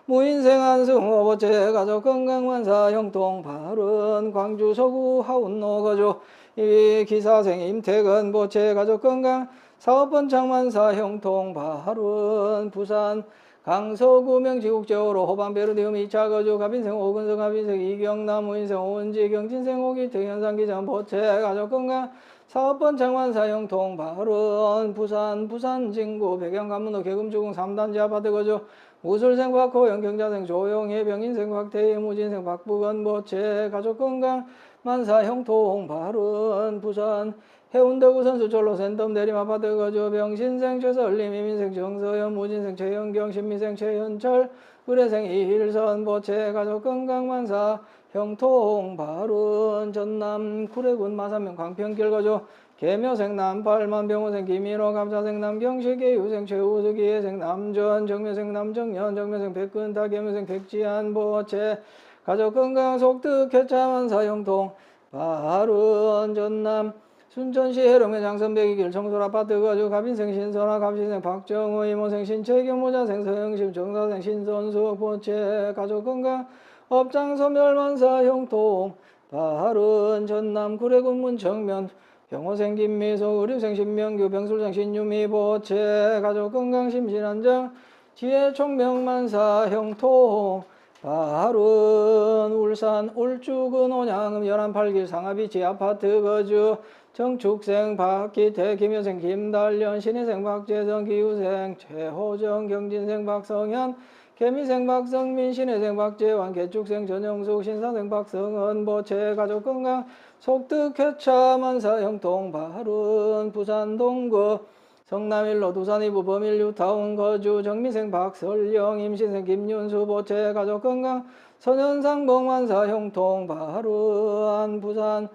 무인생 안승호 보채 가족건강 만사형통 발운 광주 서구 하운로 거주 이 기사생 임태근 보채 가족건강 사업번 장만사 형통 발운 부산 강서구 명지국제호로 호반베르디움 2차 거주 가빈생 오근성 가빈생 이경남 무인생 오은지 경진생 오기태 현상기장 보채 가족건강 사업번 장만사 형통 발운 부산 진구 백양간문호 계금주공 3단지 아파트 거주 무술생 박호영 경자생 조용해 병인생 박태희 무진생 박부건 보채 가족건강 만사 형통 발운 부산 해운대 우선 수철로 센텀 대림 아파트 거주 병신생 최설림 이민생 정서연 무진생 최현경 신미생 최현철 의뢰생 이일선 보채 가족건강 만사 형통 발운 전남 구례군 마산면 광평길 거주 계묘생 남팔만 병호생 김인호 감사생 남경식 예유생 최우숙 이혜생 남전 정묘생 남정연 정묘생 백근타 계묘생 백지한 보채 가족건강 속득 개차만사 형통 발운 전남 순천시 해롱면 장선백이길 청솔아파트 거주 가빈생 신선아 감신생 박정우 이모생 신채경 모자생 서영심 정사생 신선숙 보채 가족건강 업장소멸만사 형통 발운 전남 구례군 문청면 병호생 김미소 의료생 신명규 병술생 신유미 보채 가족건강 심신안정 지혜총명만사 형통 발운 울산 울주군 온양읍 11팔길 상하비치 아파트 거주 정축생 박기태 김효생 김달련 신혜생 박재성 기우생 최호정 경진생 박성현 개미생 박성민 신혜생 박재환 개축생 전영숙 신사생 박성은 보채 가족건강 속득회차 만사 형통 바른 부산 동구 성남일로 두산이부 범일류 타운 거주 정미생 박설영 임신생 김윤수 보채 가족건강 선현상 봉만사 형통 바른 부산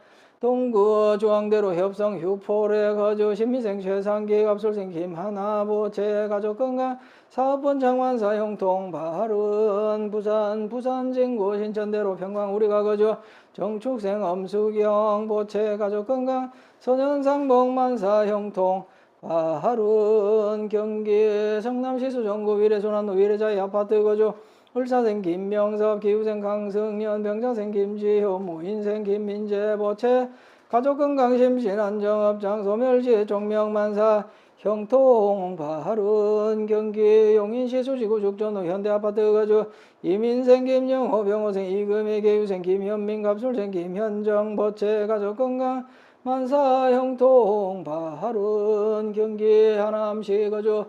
동구 중앙대로 협성 휴포레 거주 신미생 최상기 갑술생 김하나 보채 가족건강 사업본 장관사 형통 바른 부산 진구 신천대로 평광 우리가 거주 정축생 엄수경 보채 가족건강 선현상 봉만사 형통 바른 경기 성남시 수정구 위례소난로 위례자의 아파트 거주 울사생 김명섭 기후생 강승현 병자생 김지효 무인생 김민재 보채 가족건강 심신안정업장 소멸시 종명만사 형통 바른 경기 용인시 수지구 죽전로 현대아파트 거주 이민생 김영호 병호생 이금희 개유생 김현민 갑술생 김현정 보채 가족건강 만사 형통 바른 경기 하남시 거주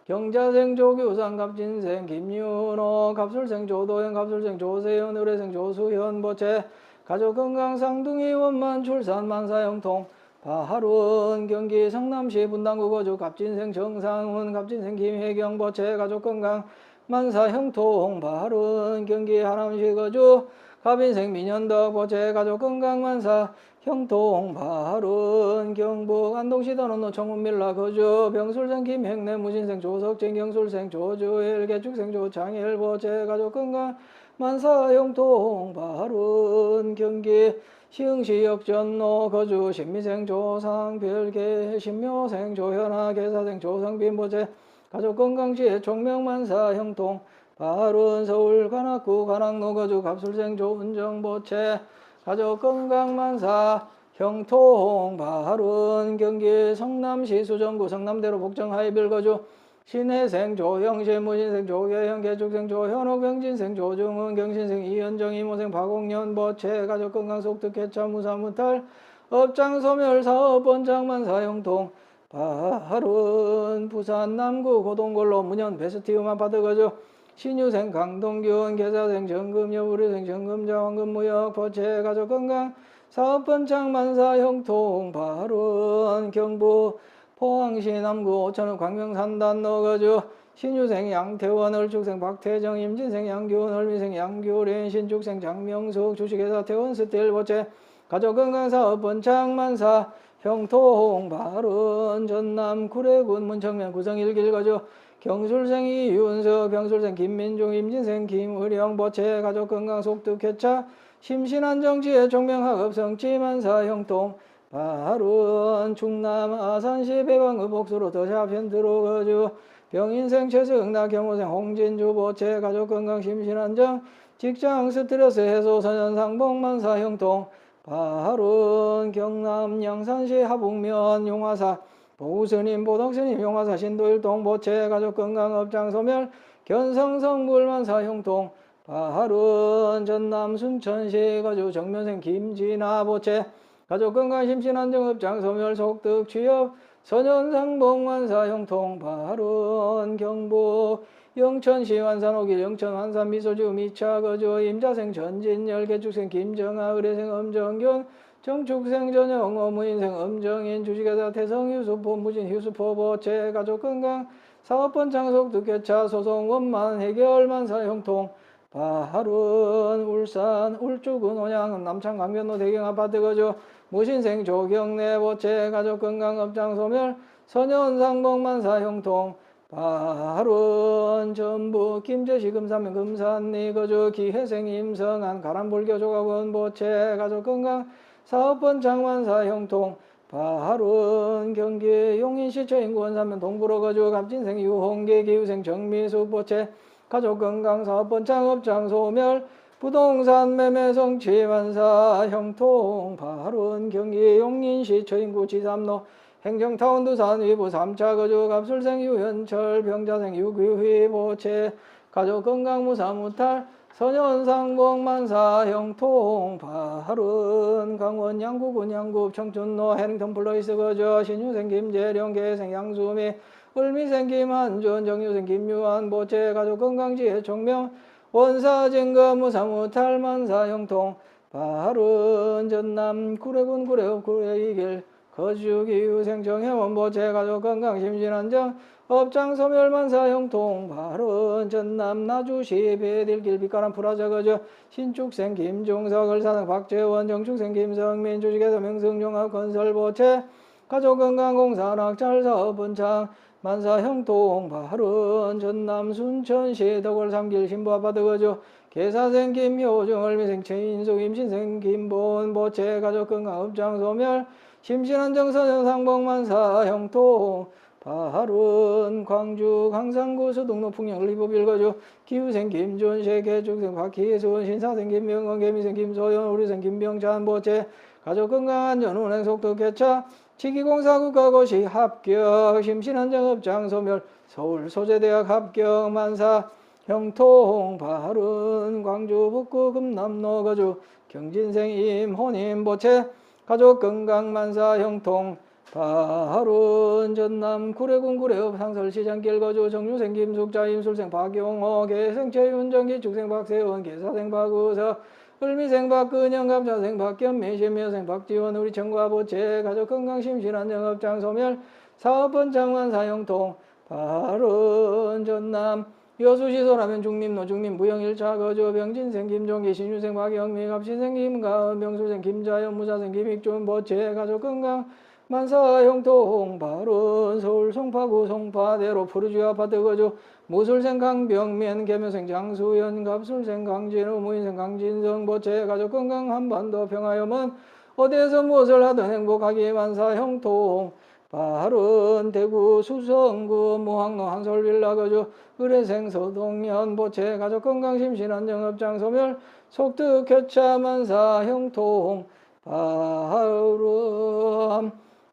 경자생 조규상 갑진생 김윤호 갑술생 조도현 갑술생 조세현 의뢰생 조수현 보채 가족건강 쌍둥이 원만 출산 만사 형통 바른 경기 성남시 분당구 거주 갑진생 정상훈 갑진생 김혜경 보채 가족건강 만사 형통 바른 경기 하남시 거주 갑인생 민현덕 보채 가족건강 만사 형통 바른 경북 안동시 단원로 청운밀라 거주 병술생 김행래 무신생 조석진 경술생 조주일 개축생 조창일 보채 가족건강 만사 형통 바른 경기 시흥시 역전로 거주 신미생 조상별계 신묘생 조현아 계사생 조성빈 보채 가족건강시의 총명만사 형통 바른 서울 관악구 관악로 거주 갑술생 조은정 보채 가족건강만사 형통 바른 경기 성남시 수정구 성남대로 복정 하이빌 거주 신혜생 조형실 무신생 조계형 개축생 조현옥 병진생 조중훈 경신생 이현정 이모생 박옥년 보채 가족건강 속득회차 무사무탈 업장 소멸 사업본 장만사 형통 바른 부산 남구 고동골로 문현 베스티움 아파트 거주 신유생 강동균 계사생 정금여 우리생 정금자 황금무역 보채 가족건강 사업번창 만사 형통 바른 경북 포항시 남구 오천원 광명산단로 거주 신유생 양태원 얼축생 박태정 임진생 양규원 얼미생 양규린 신축생 장명숙 주식회사 태원스틸 보채 가족건강 사업번창 만사 형통 바른 전남 구례군 문청면 구성일길 거주 경술생 이윤석 병술생 김민중 임진생 김의령 보채 가족건강 속득회차 심신안정지혜 종명학업 성취만사 형통 바른 충남 아산시 배방읍 복수로 더샵현트로 거주 병인생 최승나 경호생 홍진주 보채 가족건강 심신안정 직장 스트레스 해소 선현상봉만사 형통 바른 경남 양산시 하북면 용화사 보우스님 보덕스님 용화사 신도일동 보채 가족건강 업장 소멸 견성성 물만사 형통 바른 전남 순천시 거주 정면생 김진아 보채 가족건강 심신안정 업장 소멸 속득 취업 선현상봉만사 형통 바른 경북 영천시 완산오길 영천 완산 미소지구 미차 거주 임자생 전진열 개축생 김정아 의뢰생 엄정균 정축생 전영 어무인생 엄정인 주식회사 태성휴수포 무진 휴수포 보채 가족건강 사업번창 속득회차 소송 원만 해결만사 형통 바른 울산 울주군 온양 남창 강변로 대경아파트 거주 무신생 조경래 보채 가족건강 업장 소멸 선현상봉만사 형통 바른 전북 김제시 금산면 금산리 거주 기회생 임성한 가람불교 조각원 보채 가족건강 사업번창 만사 형통 바른 경기 용인시 처인구 원산면 동부로 거주 갑진생 유홍기 기후생 정미숙 보채 가족건강 사업번창 업장 소멸 부동산 매매 성취 만사 형통 바른 경기 용인시 처인구 지삼로 행정타운 두산 위부 3차 거주 갑술생 유현철 병자생 유규휘 보채 가족건강 무사무탈 선현상복만사 형통 발은 강원 양구군 양구 청춘로 해링턴 플러이스 거저 신유생 김재령 계생 양수미 을미생 김한준 정유생 김유한 보채 가족 건강지혜 총명 원사증거 무사무탈 만사 형통 발은 전남 구례군 구례읍 구례이길 거주기후생 정혜원 보채 가족 건강 심신안정 업장 소멸만사 형통 발은 전남 나주시 배딜길 빛가람 프라자 거저 신축생 김종석 을사등 박재원 정축생 김성민 주식회사 명승종합 건설보채 가족건강공사 낙찰사업 본창 만사 형통 발은 전남 순천시 덕월 삼길 신부 아파트 거저 계사생 김효정 을미생 최인숙 임신생 김보은 보채 가족건강 업장 소멸 심신안정 서현상복만사 형통 발은 광주 강산구 수동로 풍령 리보빌 거주 기후생 김준식 개축생 박희순 신사생 김명건 개미생 김소연 우리생 김병찬 보채 가족건강안전 운행 속도 개차 지기공사 국가고시 합격 심신안정업장 소멸 서울소재대학 합격 만사 형통 발은 광주 북구 금남로 거주 경진생 임혼임 보채 가족건강만사 형통 발은 전남 구례군 구례읍 상설시장길 거주 정유생 김숙자 임술생 박용호 계생 최윤정기 축생 박세원 계사생 박우석 을미생 박근영 감자생 박견미 신묘생 박지원 우리 청과 보채 가족건강 심신안정업장 소멸 사업번창만 사형통 발은 전남 여수시 소라면 중림로 중림 무영 1차 거주 병진생 김종기 신유생 박영미 갑신생 김가은 병술생 김자연 무사생 김익준 보채 가족건강 만사 형통 발은 서울 송파구 송파대로 푸르지 아파트 거주 무술생 강병면 계묘생 장수연 갑술생 강진우 무인생 강진성 보채 가족건강 한반도 평화염은 어디에서 무엇을 하든 행복하기 만사 형통 발은 대구 수성구 무항로 한솔빌라 거주 의뢰생 서동현 보채 가족건강 심신안정업장 소멸 속득 교차 만사 형통 발은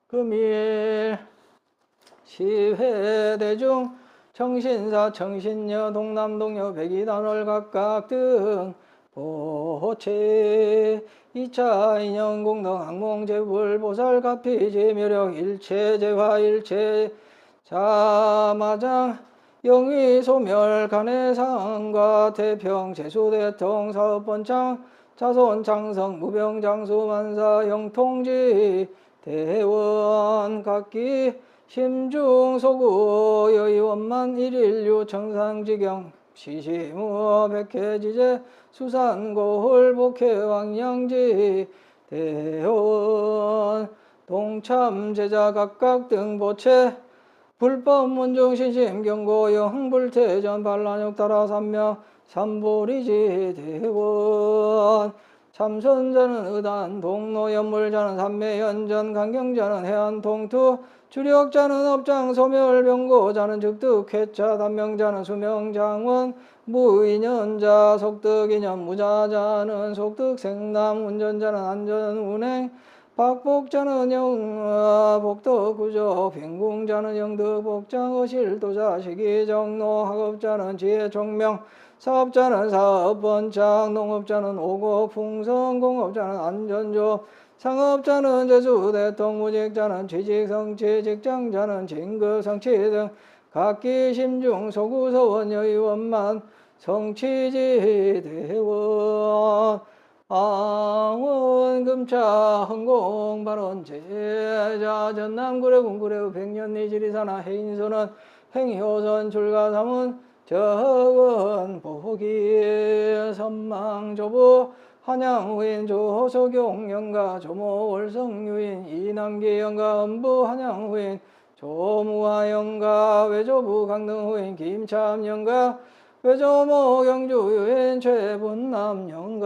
금일 시회대중 청신사 청신여 동남동여 백이단월 각각 등 보채 2차 인연공동 항몽재불 보살가피 제묘력 일체재화 일체 자마장 영위소멸 간해상과 태평 재수대통 사업번창 자손창성 무병장수만사 형통지 대원 각기 심중소구 여의원만 일일류 청상지경 시시무 백해지제 수산고홀 복해왕양지 대원 동참제자 각각 등 보채 불법문중신심 경고영 불태전 반란욕 따라 삼명 삼보리지 대원 참선자는 의단 동로연물자는 삼매연전 강경자는 해안통투 주력자는 업장 소멸 병고자는 즉득 회차 단명자는 수명장원 무인연자 속득인연 무자자는 속득생남 운전자는 안전운행 박복자는 영아 복덕구조 빈궁자는 영득복장 어실도자 시기정로 학업자는 지혜총명 사업자는 사업번창 농업자는 오고풍성 공업자는 안전조 상업자는 재수대통 무직자는 취직성취 직장자는 진급성취 등 각기 심중 소구서원 여의원만 성취지 대원 앙원 금차 흥공 발원 제자 전남 구례군 구례읍 백년리 지리사나 해인소는 행효선 출가삼은 적은 보기 선망조부 한양후인 조소경영가 조모월성유인 이남기영가 음부 한양후인 조무화영가 외조부 강릉후인 김참영가 외조모 경주유인 최분남영가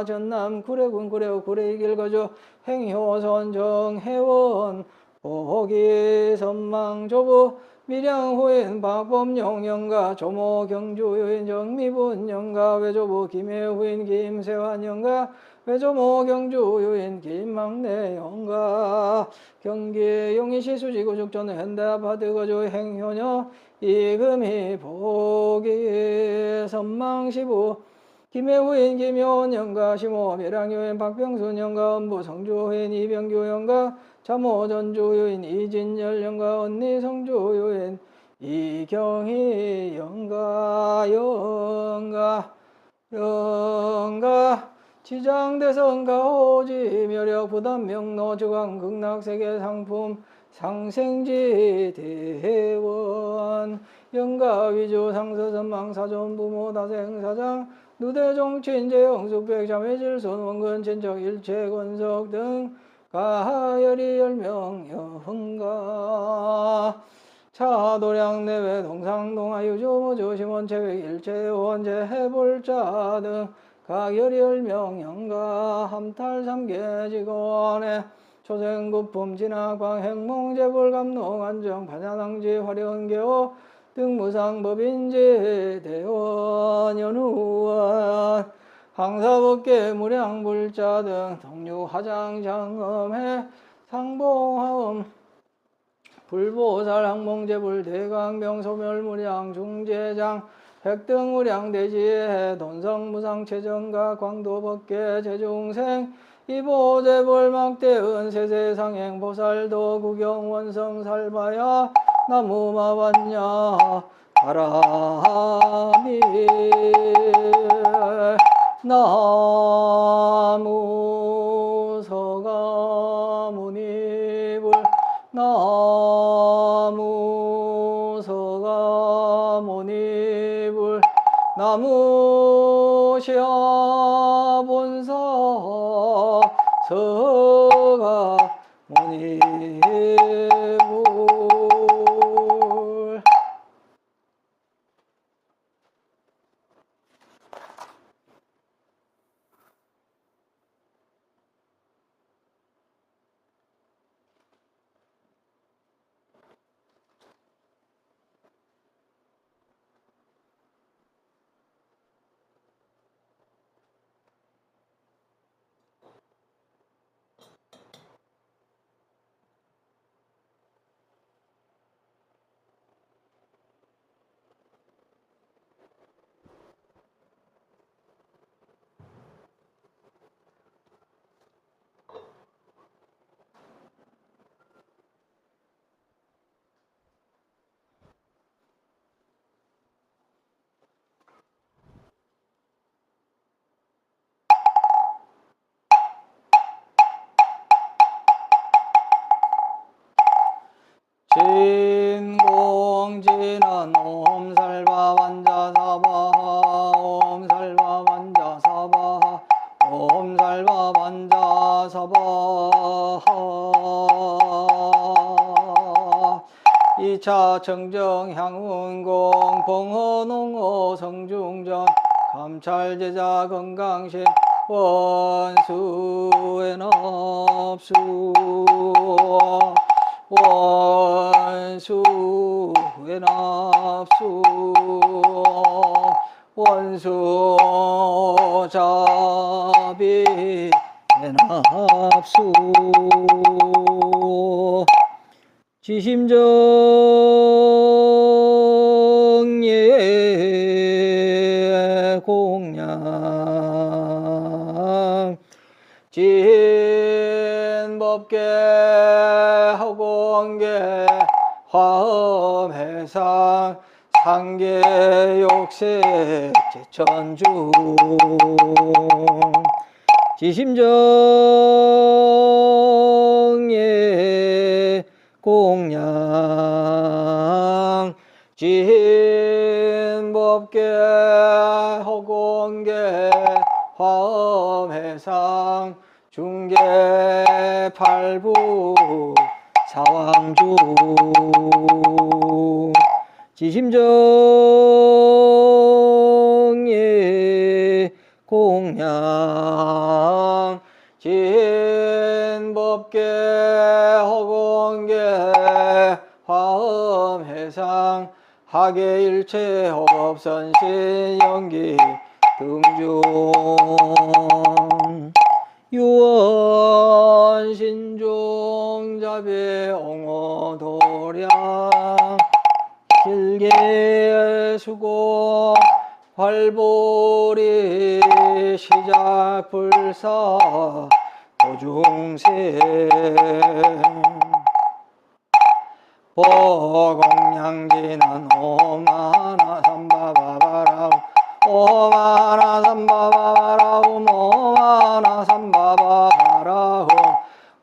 전남 구례군 구례읍 구례이길 거주 행효선 정혜원 보기 선망조부 밀양후인 박범용영가 조모경주유인 정미분영가 외조부 김해후인 김세환영가 외조모 경주유인 김막내영가 경기 용인시 수지구 죽전 현대아파트 거주 행효녀 이금희 보기 선망시부 김해후인 김효원연가 심호 멸량유인 박병순연가 음부 성주후인 이병규연가 참호 전주유인 이진열연가 언니 성주유인 이경희연가 영가 지장대성가 오지 멸력 부담 명노 주광 극락세계 상품 상생지 대원 영가 위주 상서선망 사존 부모 다생 사장 누대 정치인 재영숙백 자매질 손원근 친척 일체 권석 등 가열이 10명 영가 차도량 내외 동상동하 유조모조 심원 체획 일체 원제 해볼자 등 가열이 10명 영가 함탈 3개 직원에 초생구품 진학방 행몽재불 감농 안정 반야당지 화련계호 등 무상법인지 대원 연후원 항사법계 무량불자 등 동류화장 장엄해 상봉하음 불보살 항몽재불 대강병 소멸무량 중재장 백등무량 대지해 돈성무상 최정가 광도법계 재중생 이보재불 막대은 세세상행 보살도 구경원성살바야 나무마반야 바람이 나무서가모니불 나무서가모니불 나무시아본사 서가모니불 진공진한 옴살바 반자사바하 옴살바 반자사바하 옴살바 반자사바하 2차 청정 향운공 봉헌홍호 성중전 감찰제자 건강신 원수엔업수 원수엔압수 원수자비 엔압수 지심정예 공양 진법계 허공계 화엄해상 상계욕색 제천주 지심정예 공양 진법계 허공계 화엄해상 중계팔부 사왕주 지심정예 공양 진법계 허공계 화엄해상 하계일체 업선신 연기 등중 유원신중자비 옹호도량 길게 수고 활보리 시작 불사 도중생 보공양지는 오마나 삼바바바라 오마나 삼바바바라움 오마나 삼바바바라움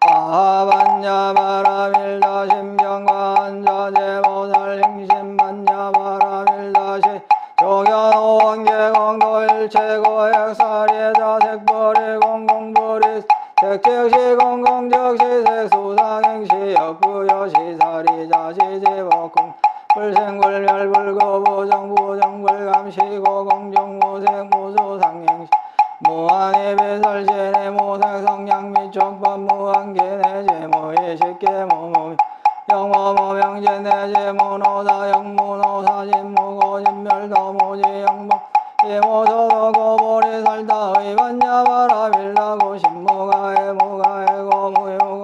아반야바라밀다 신병관자제보살 행신반야바라밀다시 조견오원계공도일체고액사리자 색벌이 공공벌이 색즉시 공공적시 색수상행시 역부여시 사리자 시제복공 불생불멸불거부정부정불감시고 공정무색무수상행시 무한의 배설신의 모색성량 미촉법 무한계내 제모의 식계모모 영모모 명제내 제모노사 영모노사 진무고 진멸도무지 영모 이모소도 고보리 살다의 반야바라밀다고 신무가해 무가해고 무효고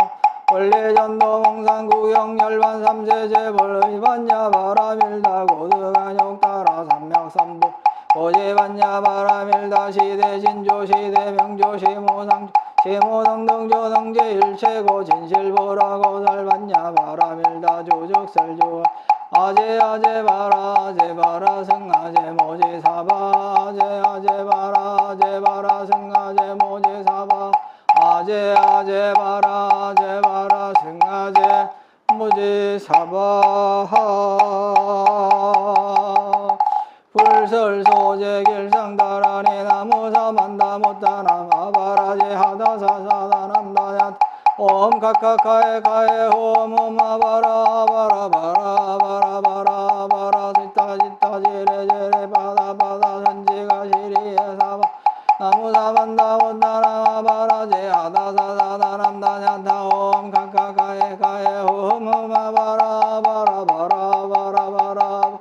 원리전도 몽상구경 열반 삼세제벌의 반야바라밀다고 드간욕따라 삼명삼부 고지반야바라밀다 시대신조 시대명조 시모상 시모등등조 등제일체고 진실보라고 살반야바라밀다 조적설조 아제아제바라 아제바라 승아제 모지사바 아제아제바라 아제바라 승아제 모지사바 아제아제바라 아제바라 승아제 모지사바 불설소제 길상다라니 나무사만다 못다나 마바라지 하다사사다남다냐 옴 카카카에 카에 홈 아바라바라바라바라바라바라 지타지타 지레지레 바다바다 선지가 시리에 사바 나무사만다 못다나 마바라지 하다사사다남다냐 옴 카카카에 카에 홈 아바라바라바라바라바라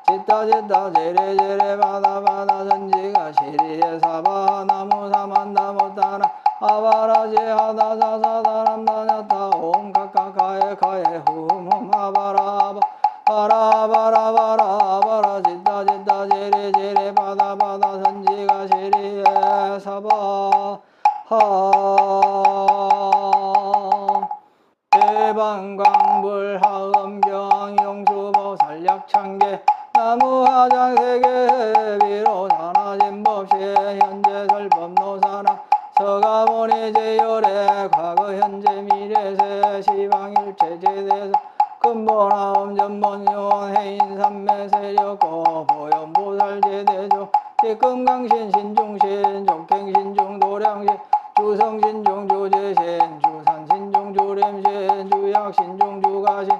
지타지타 지레지레 바다바다 선지가 시리에 사바 나무사만다 못다나 아바라지 하다사사다람다냐타 옴 카카카에 카에 훔 아바라바 바라바라바라바라 지타지타 지레지레 바다바다 선지가 시리에 사바 대방광불 하음경 용수보살 약창계 나무화장세계 비로 산하진법시 현재설법노사나 서가모니 제열의 과거 현재 미래세 시방일체 제대서 근본하음 전본요원 해인삼매 세력고 보현보살 제대조 직금강신 신중신 족행신중 도량신 주성신중 주제신 주산신중 주림신 주약신중 주가신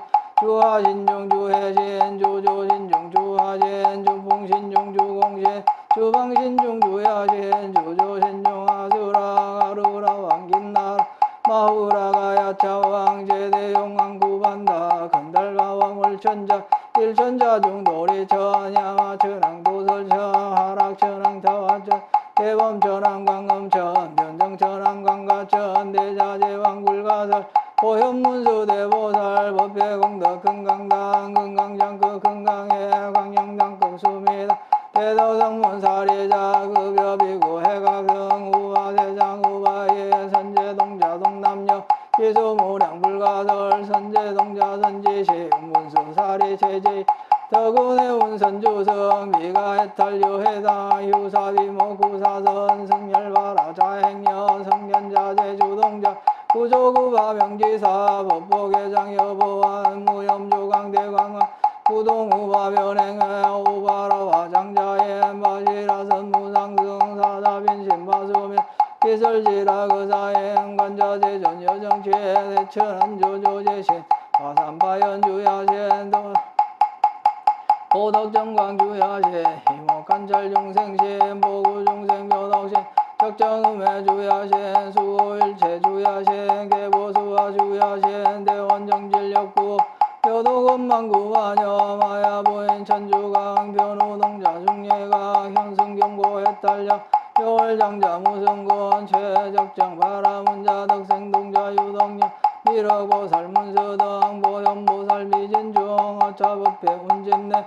주하신중 주해신 주조신중 주하신 주풍신중 주공신 주방신중 주야신 주조신중 아수라 가루라 왕긴나라 마후라가 야차왕 제대용왕 구반다 건달가왕 월천자 일천자 중도리 천야마 천왕 도설천 하락 천왕 타화천 대범 천왕 광음천 변정 천왕 광가천 대자제왕 불가설 보현문수 대보살 법회공덕 금강당 금강장급 금강해 광영장급 수미다 대도성문사리자 급여비구 해각성 우화세장 우화예 선제동자 동남역 기수무량 불가설 선제동자 선지식 문수사리 체제 더군의 운선주성 미가해탈유 해당 유사비모 구사선 승열바라 자행여 성견자재 주동자 구조구바 명지사 법보계장 여보안 무염조강 대광은 구동우바 변행해 우바라와 장자의 마시라선 무상승 사자빈신 바수면 기설지라 그사행 관자재전 여정체 대천한 조조제신 화산바연 주야신 보덕정광 주야신 희목관찰중생신 보구중생 묘덕신 적정음해 주야신 수호일체 주야신 개보수화 주야신 대원정질력구 묘도건망구마녀 마야보인 천주강 변우동자 중예가 현승경고해탈령 묘월장자 무승권 최적정 바라문자 덕생동자 유덕령 미러보살 문수등 보현보살 미진중 어차법회 운집내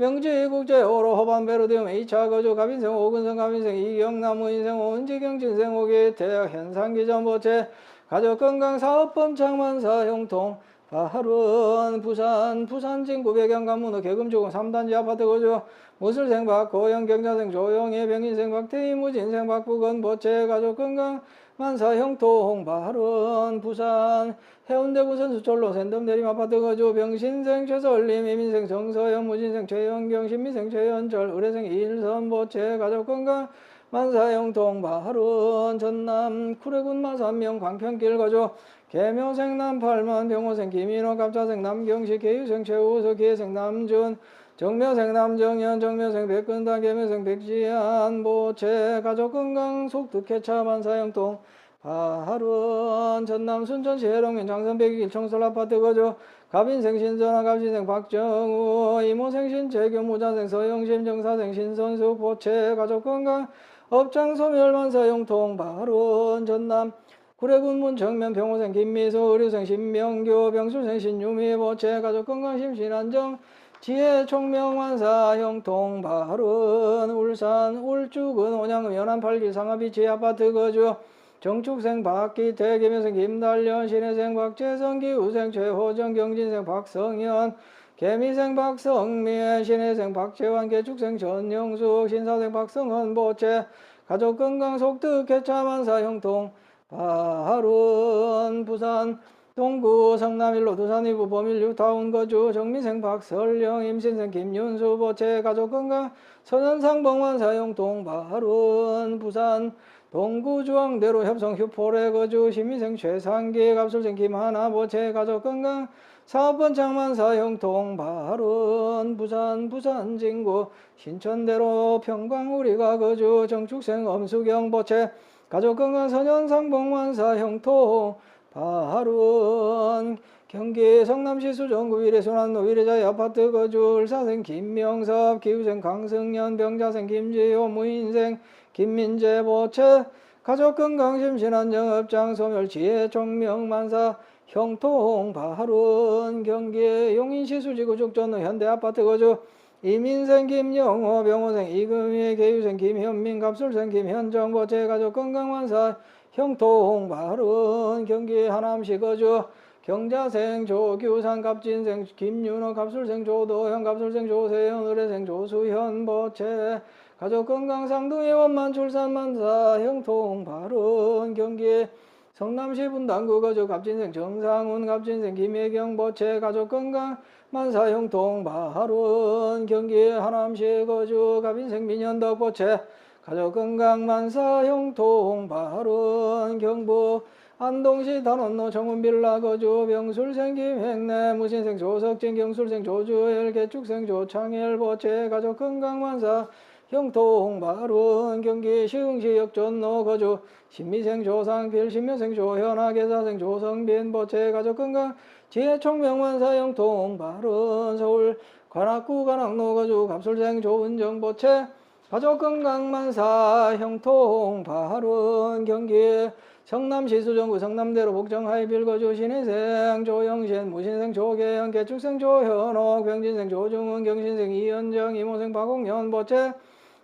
명지 국제 오로 호반 베르디움 2차 거주 갑인생 오근성 갑인생 이경남 우인생 온지경 진생 오기 대학 현상기전 보채 가족 건강 사업범 창만사 형통 바har은 부산 진구 백양 간문호 개금주공 3단지 아파트 거주 무술생 박고영 경자생 조영애 병인생 박태희 무진생 박부건 보채 가족 건강 만사 형통 바har은 부산 해운대 부산 수철로 샌덤 대림 아파트 거주 병신생 최설림 이민생 정서영 무진생 최영경 신미생 최현철 의뢰생 이일선 보채 가족 건강 만사 형통 바har은 전남 구례군 마산명 광평길 거주 계묘생 남팔만 병호생 김인호 갑자생 남경식 계유생 최우석 기회생 남준 정묘생 남정현 정묘생 백근단 계묘생 백지한 보채 가족 건강 속득해차 만사 형통 바har은 전남 순천시 해롱면 장선백일 청설 아파트 거주 갑인생 신전아 갑신생 박정우 이모생 신채교 무자생 서영심 정사생 신선숙 보채 가족 건강 업장 소멸 만사 형통 바har은 전남 구례군문 정면 병호생 김미소 의료생 신명교 병술생 신유미 보채 가족 건강 심신안정 지혜 총명 만사 형통 바har은 울산 울주군 온양읍 연안 8길 상하비 지아파트 거주 정축생 박기태 김혜생 김달련 신혜생 박재성 기우생 최호정 경진생 박성현 개미생 박성민 신혜생 박재환 개축생 전영숙 신사생 박성헌 보채 가족 건강 속득 개차 만사 형통 바har은 부산 동구 성남일로 두산이부 범일 뉴타운 거주 정미생 박설령 임신생 김윤수 보채 가족 건강 선현상 봉만사 형통 바har은 부산 동구 주황대로 협성 휴포레 거주 신미생 최상기 갑술생 김하나 보채 가족 건강 사업번 장만사 형통 바har은 부산 진구 신천대로 평광우리가 거주 정축생 엄수경 보채 가족 건강 선현상 봉만사 형통 바har은 경기 성남시 수정구 위례순환로 위례자의 아파트 거주 을사생 김명섭 기후생 강승년 병자생 김지호 무인생 김민재 보채 가족 건강 심신안정 업장 소멸 지혜 총명 만사 형통 바har은 경기 용인시 수지구 죽전로 현대아파트 거주 이민생 김영호 병호생 이금희 개유생 김현민 갑술생 김현정 보채 가족 건강 만사 형통 바har은 경기 하남시 거주 경자생 조규산 갑진생 김윤호 갑술생 조도현 갑술생 조세현 의뢰생 조수현 보채 가족 건강 상둥이 원만 출산 만사 형통 바har은 경기 성남시 분당구 거주 갑진생 정상훈 갑진생 김혜경 보채 가족 건강 만사 형통 바har은 경기 하남시 거주 갑인생 민현덕 보채 가족 건강 만사 형통 바har은 경북 안동시 단원로 정운빌라 거주 병술생 김행래 무신생 조석진 경술생 조주엘 개축생 조창일 보채 가족 건강 만사 형통 바har은 경기 시흥시 역전로 거주 신미생 조상필 신묘생 조현아 계사생 조성빈 보채 가족 건강 지혜 총명 만사 형통 바har은 서울 관악구 관악로 거주 갑술생 조은정 보채 가족 건강 만사 형통 바har은 경기 성남시 수정구 성남대로 복정하이빌 거주 신혜생 조영신 무신생 조계현 개축생 조현옥 병진생 조중훈 경신생 이현정 이모생 박홍현 보채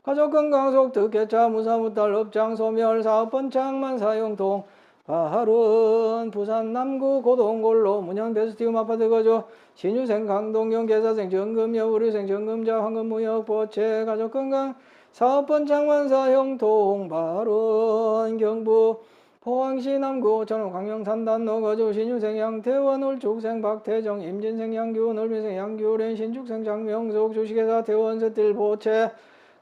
가족 건강 속득 개차 무사무탈 업장 소멸 사업번 창만사 형통 바har은 부산 남구 고동골로 문현 베스티움 아파트 거주 신유생 강동경 계사생 정금여 의료생 정금자 황금무역 보채 가족 건강 사업번 창만사 형통 바har은 경북 포항시 남구 전원 광명산단로 거주 신유생 양태원 울축생 박태정 임진생 양규훈 을민생 양규ren 신축생 장명숙 주식회사 태원스틸 보채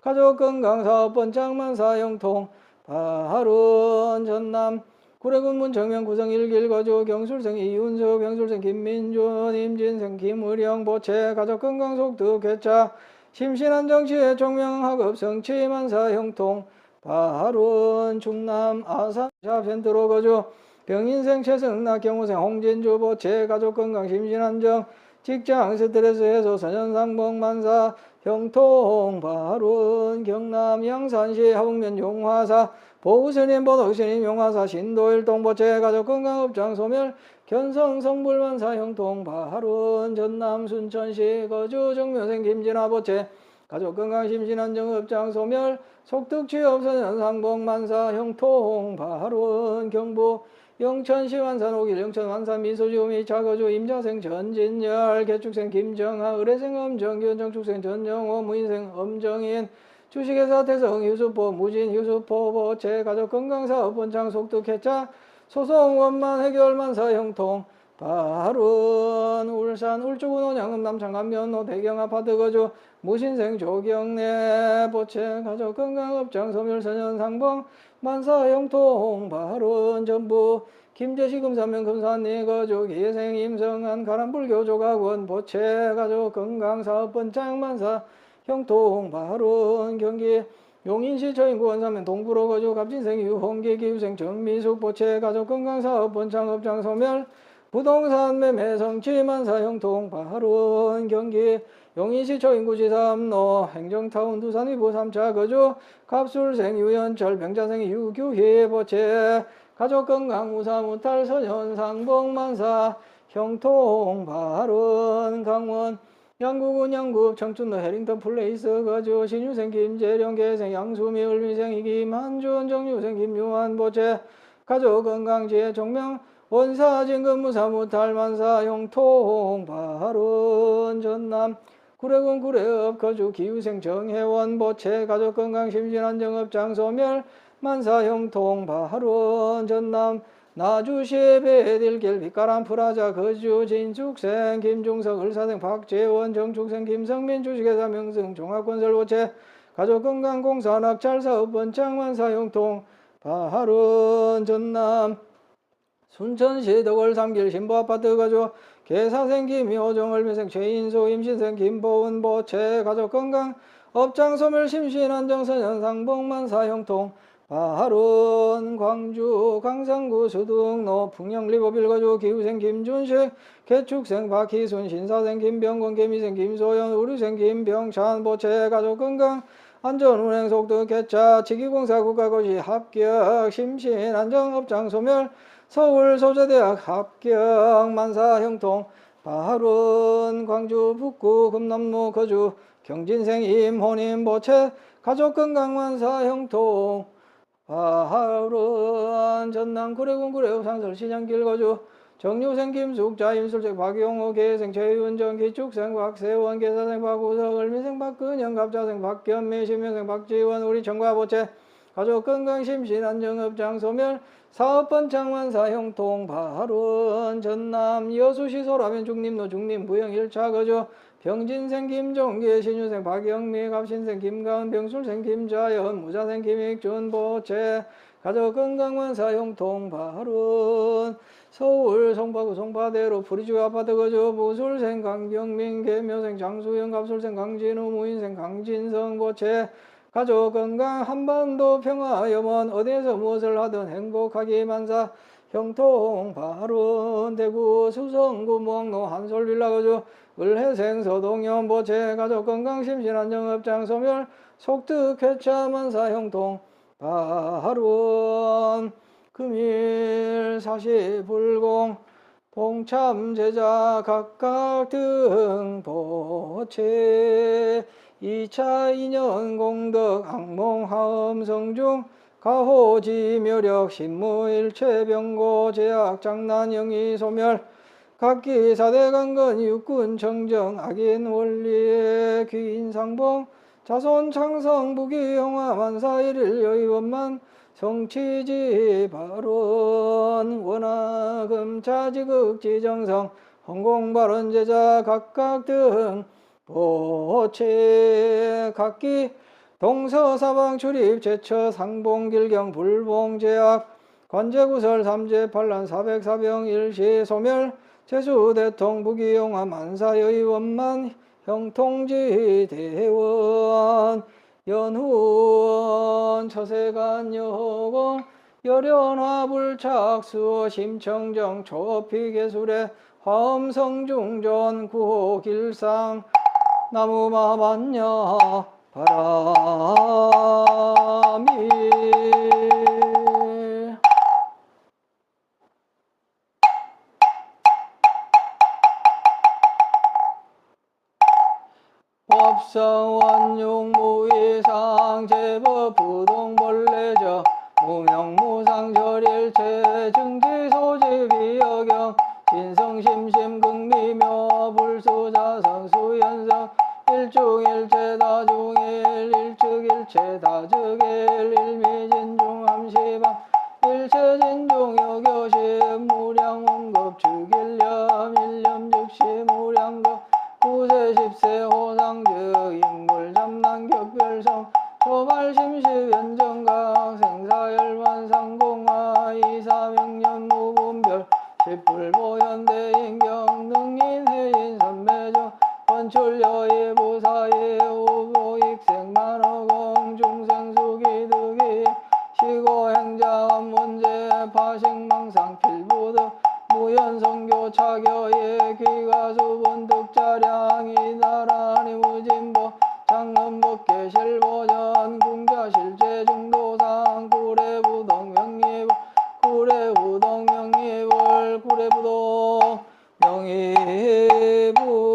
가족 건강 사업번 창만사 형통 바har은 전남 구례군문 정면 구성 1길 거주 경술생 이윤수 병술생 김민준 임진생 김의령 보채 가족 건강 속득 개차 심신안정치의 총명학업 성취 만사 형통 바har은 충남 아산 샵센터로 거주 병인생 최승낙 경호생 홍진주 보채 가족 건강 심신안정 직장 스트레스 해소 선현상봉 만사 형통 바har은 경남 양산시 하북면 용화사 보우스님 보덕스님 용화사 신도일동 보채 가족 건강 업장 소멸 견성 성불만사 형통 바룬 전남 순천시 거주 정묘생 김진아 보채 가족 건강 심신한 정업장 소멸 속득 취업 선연 상복 만사 형통 바룬 경부 영천시 완산 오길 영천 완산 미소지오 미차 거주 임자생 전진열 개축생 김정하 의뢰생 엄정균 정축생 전정호 무인생 엄정인 주식회사 태성 유수포 무진 유수포 보채 가족 건강사업 본창 속득 해자 소송 원만 해결 만사 형통 바룬 울산 울주군 온양읍 남창 감면로 대경 아파트 거주 무신생 조경래 보채 가족 건강 업장 소멸 선연 상봉 만사 형통 바룬 전부 김제시 금산면 금산리 거주 기예생 임성한 가람불교 조각원 보채 가족 건강 사업 번창 만사 형통 바룬 경기 용인시 저인구 원사면 동부로 거주 갑진생 유홍기 기후생 정미숙 보채 가족 건강사업 본창업장 소멸 부동산 매매 성취 만사 형통 바룬 경기 용인시 저인구 지삼로 행정타운 두산 위부 3차 거주 갑술생 유연철 병자생 유규희 보채 가족 건강 무사 무탈 선현 상복 만사 형통 바룬 강원 양구군 양구 청춘로 해링턴 플레이스 거주 신유생 김재령 계생 양수미 을미생 이김한준 정유생 김유한 보채 가족 건강지혜 종명 원사 진금 무사 무탈 만사 형통 바룬 전남 구례군 구례읍 거주 기후생 정혜원 보채 가족 건강 심신한 정업장 소멸 만사 형통 바룬 전남 나주시 배딜길 빛가람 프라자 거주 진축생 김중석 을사생 박재원 정축생 김성민 주식회사 명승 종합건설 보채 가족건강공사 낙찰사업 번창 만사 형통 바룬 전남 순천시 덕월 3길 신보아파트 거주 계사생 김효정 을미생 최인수 임신생 김보은 보채 가족건강 업장 소멸 심신안정선연 상복 만사 형통 바룬 광주 강상구 수등로 풍영리보빌 거주 기후생 김준식 개축생 박희순 신사생 김병권 개미생 김소연 우류생 김병찬 보채 가족건강 안전운행 속도 개차 지기공사 국가고시 합격 심신안정업장 소멸 서울소재대학 합격 만사 형통 바룬 광주 북구 금남로 거주 경진생 임혼임 보채 가족건강 만사 형통 바룬 전남 구례군 구례읍 상설시장길 거주 정유생 김숙자 임술책 박용호 계생 최윤정 기축생 박세원 계사생 박우석 을미생 박근영 갑자생 박견미 신명생 박지원 우리 청과보채 가족건강 심신안정업장 소멸 사업번창 만사 형통 바룬 전남 여수시 소라면 중림로 중림 부영 1차 거주 병진생 김종기 신유생 박영미 갑신생 김가은 병술생 김자연 무자생 김익준 보채 가족건강 만사 형통 바룬 서울 송파구 송파대로 프리주 아파트 거주 무술생 강경민 개묘생 장수영 갑술생 강진우 무인생 강진성 보채 가족건강 한반도 평화 염원 어디에서 무엇을 하든 행복하기 만사 형통 바룬 대구 수성구 목로 한솔빌라 거주 을해생 서동현 보채 가족건강 심신안정업장 소멸 속득 회차 만사 형통 바룬 금일 사시불공 봉참제자 각각 등 보채 2차 인연 공덕 악몽하음 성중 가호지 묘력 신무일체 병고 제약 장난 영희 소멸 각기 4대 강건 육군 정정 악인 원리의 귀인상봉 자손 창성 부귀 영화 만사 일일 여의원만 성취지 발언 원하금 자지극 지정성 헌공발언 제자 각각 등 보채 각기 동서사방 출입 제처 상봉 길경 불봉 제약 관제구설 삼재 반란 404병 일시 소멸 제수 대통 부기용화 만사여의 원만 형통지 대원 연후원 처세간 여공 열연화 불착수어 심청정 초피계술의 화엄성중전 구호 길상 나무마만녀 바람이 합성 원육 무이상 제법 부동벌레저 무명무상 절일체 증지 소지 비여경 진성심심 극미묘 불수자성 수연성 일중일체 다중일 일측일체 다즉일 일미진중함시방 일체진중여교시 무량원급 즉일념 일념즉시 무량급 구세십세 호상즉 인물잠난격별성 초발심시변정각 생사열반상공화 이사명년 무분별 십불보현대인경 능인해인 선매정 원출여의 부사의 우보익생만어공 중생수기득이 시고행자한 문제 파식망상 필부득 무연성교 차교의 귀가수분 득자량이 나라니 무진보 장엄법계 실보전 궁자실제 중도상 구례부동 명예불 구례부동 명예불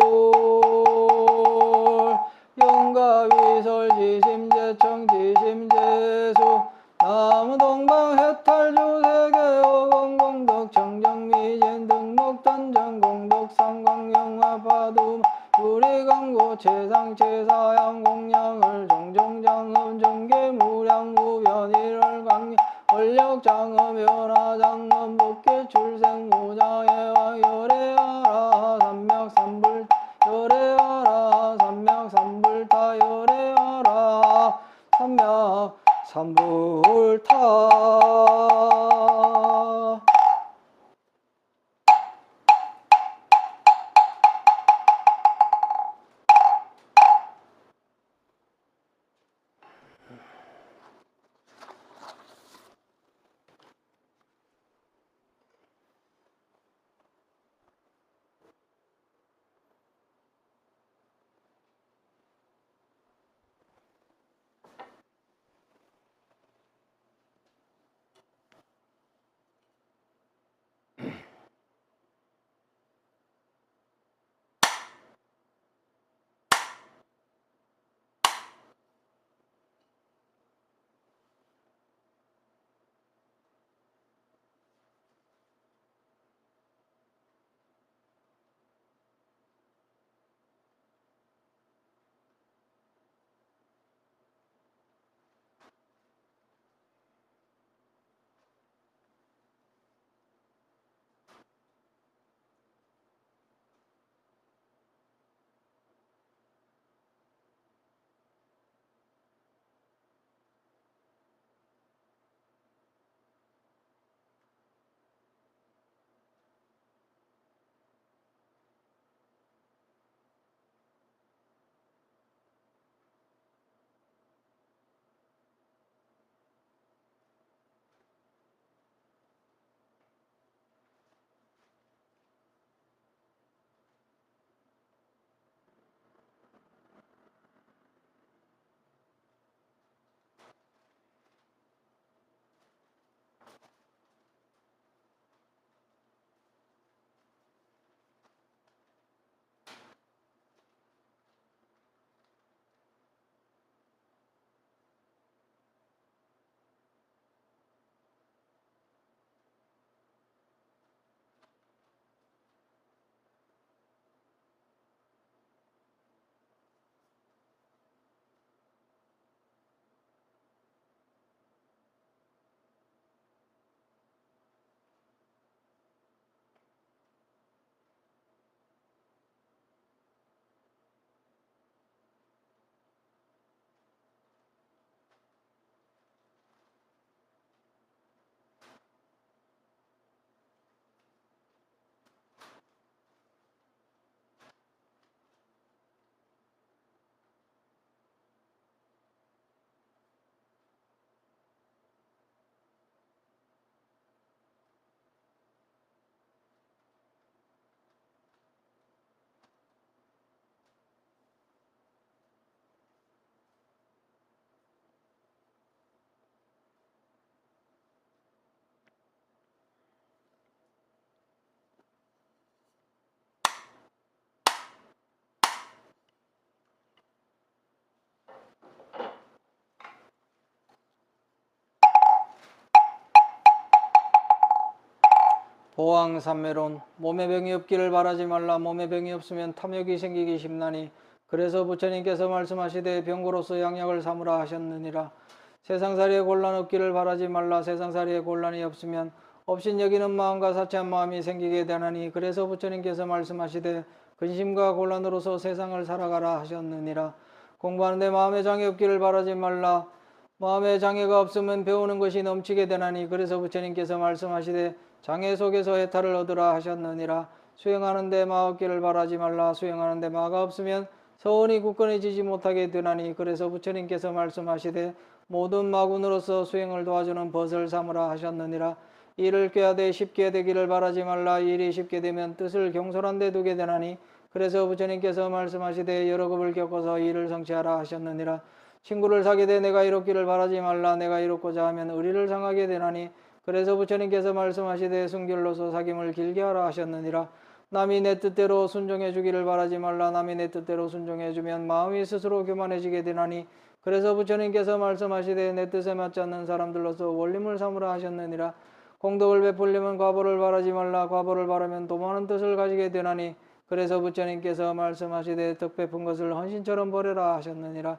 영가위설지심제청 지심제수 나무동방해탈주세계어공공덕 청정미진 등목단정공덕 상광영화파두 우리광고 최상체사양 공양을 종종장엄 정계무량무변 일월광리 권력장엄 변화장엄 법계출생무장애와 열애하라 삼맥삼불 열애하라 삼맥삼불타 열애하라 삼맥삼불타 보왕삼매론 몸에 병이 없기를 바라지 말라. 몸에 병이 없으면 탐욕이 생기기 쉽나니 그래서 부처님께서 말씀하시되 병고로서 양약을 삼으라 하셨느니라. 세상살이에 곤란 없기를 바라지 말라. 세상살이에 곤란이 없으면 없인 여기는 마음과 사치한 마음이 생기게 되나니 그래서 부처님께서 말씀하시되 근심과 곤란으로서 세상을 살아가라 하셨느니라. 공부하는데 마음의 장애 없기를 바라지 말라. 마음의 장애가 없으면 배우는 것이 넘치게 되나니 그래서 부처님께서 말씀하시되 장애 속에서 해탈을 얻으라 하셨느니라. 수행하는데 마 없기를 바라지 말라. 수행하는데 마가 없으면 서원이 굳건해지지 못하게 되나니 그래서 부처님께서 말씀하시되 모든 마군으로서 수행을 도와주는 벗을 삼으라 하셨느니라. 일을 꾀하되 쉽게 되기를 바라지 말라. 일이 쉽게 되면 뜻을 경솔한 데 두게 되나니 그래서 부처님께서 말씀하시되 여러 급을 겪어서 일을 성취하라 하셨느니라. 친구를 사귀되 내가 이롭기를 바라지 말라. 내가 이롭고자 하면 의리를 상하게 되나니 그래서 부처님께서 말씀하시되 순결로서 사귐을 길게 하라 하셨느니라. 남이 내 뜻대로 순종해 주기를 바라지 말라. 남이 내 뜻대로 순종해 주면 마음이 스스로 교만해지게 되나니 그래서 부처님께서 말씀하시되 내 뜻에 맞지 않는 사람들로서 원림을 삼으라 하셨느니라. 공덕을 베풀려면 과보를 바라지 말라. 과보를 바라면 또 많은 뜻을 가지게 되나니 그래서 부처님께서 말씀하시되 덕 베푼 것을 헌신처럼 버려라 하셨느니라.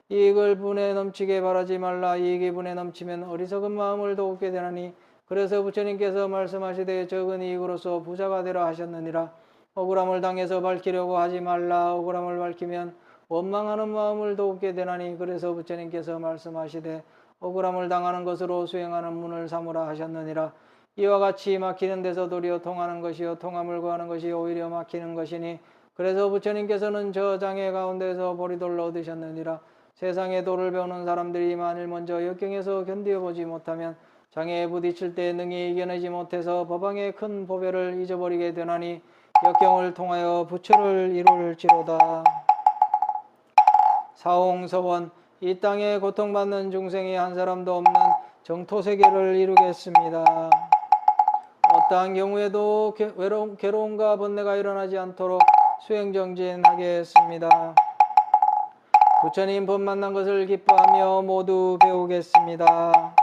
이익을 분에 넘치게 바라지 말라. 이익이 분에 넘치면 어리석은 마음을 돋게 되나니 그래서 부처님께서 말씀하시되 적은 이익으로서 부자가 되라 하셨느니라. 억울함을 당해서 밝히려고 하지 말라. 억울함을 밝히면 원망하는 마음을 돋게 되나니 그래서 부처님께서 말씀하시되 억울함을 당하는 것으로 수행하는 문을 삼으라 하셨느니라. 이와 같이 막히는 데서 도리어 통하는 것이요 통함을 구하는 것이 오히려 막히는 것이니 그래서 부처님께서는 저 장애 가운데서 보리돌을 얻으셨느니라. 세상에 도를 배우는 사람들이 만일 먼저 역경에서 견디어보지 못하면 장애에 부딪힐 때 능히 이겨내지 못해서 법왕의 큰 보배를 잊어버리게 되나니 역경을 통하여 부처를 이룰지로다. 사홍서원 이 땅에 고통받는 중생이 한 사람도 없는 정토세계를 이루겠습니다. 어떠한 경우에도 괴로움과 번뇌가 일어나지 않도록 수행정진하겠습니다. 부처님 법 만난 것을 기뻐하며 모두 배우겠습니다.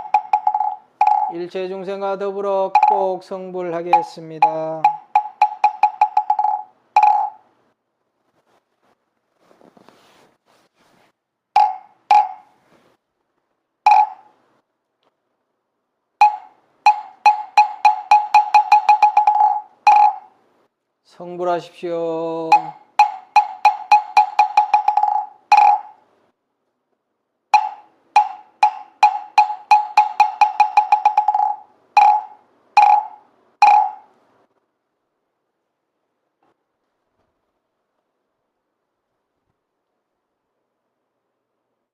일체 중생과 더불어 꼭 성불하겠습니다. 성불하십시오.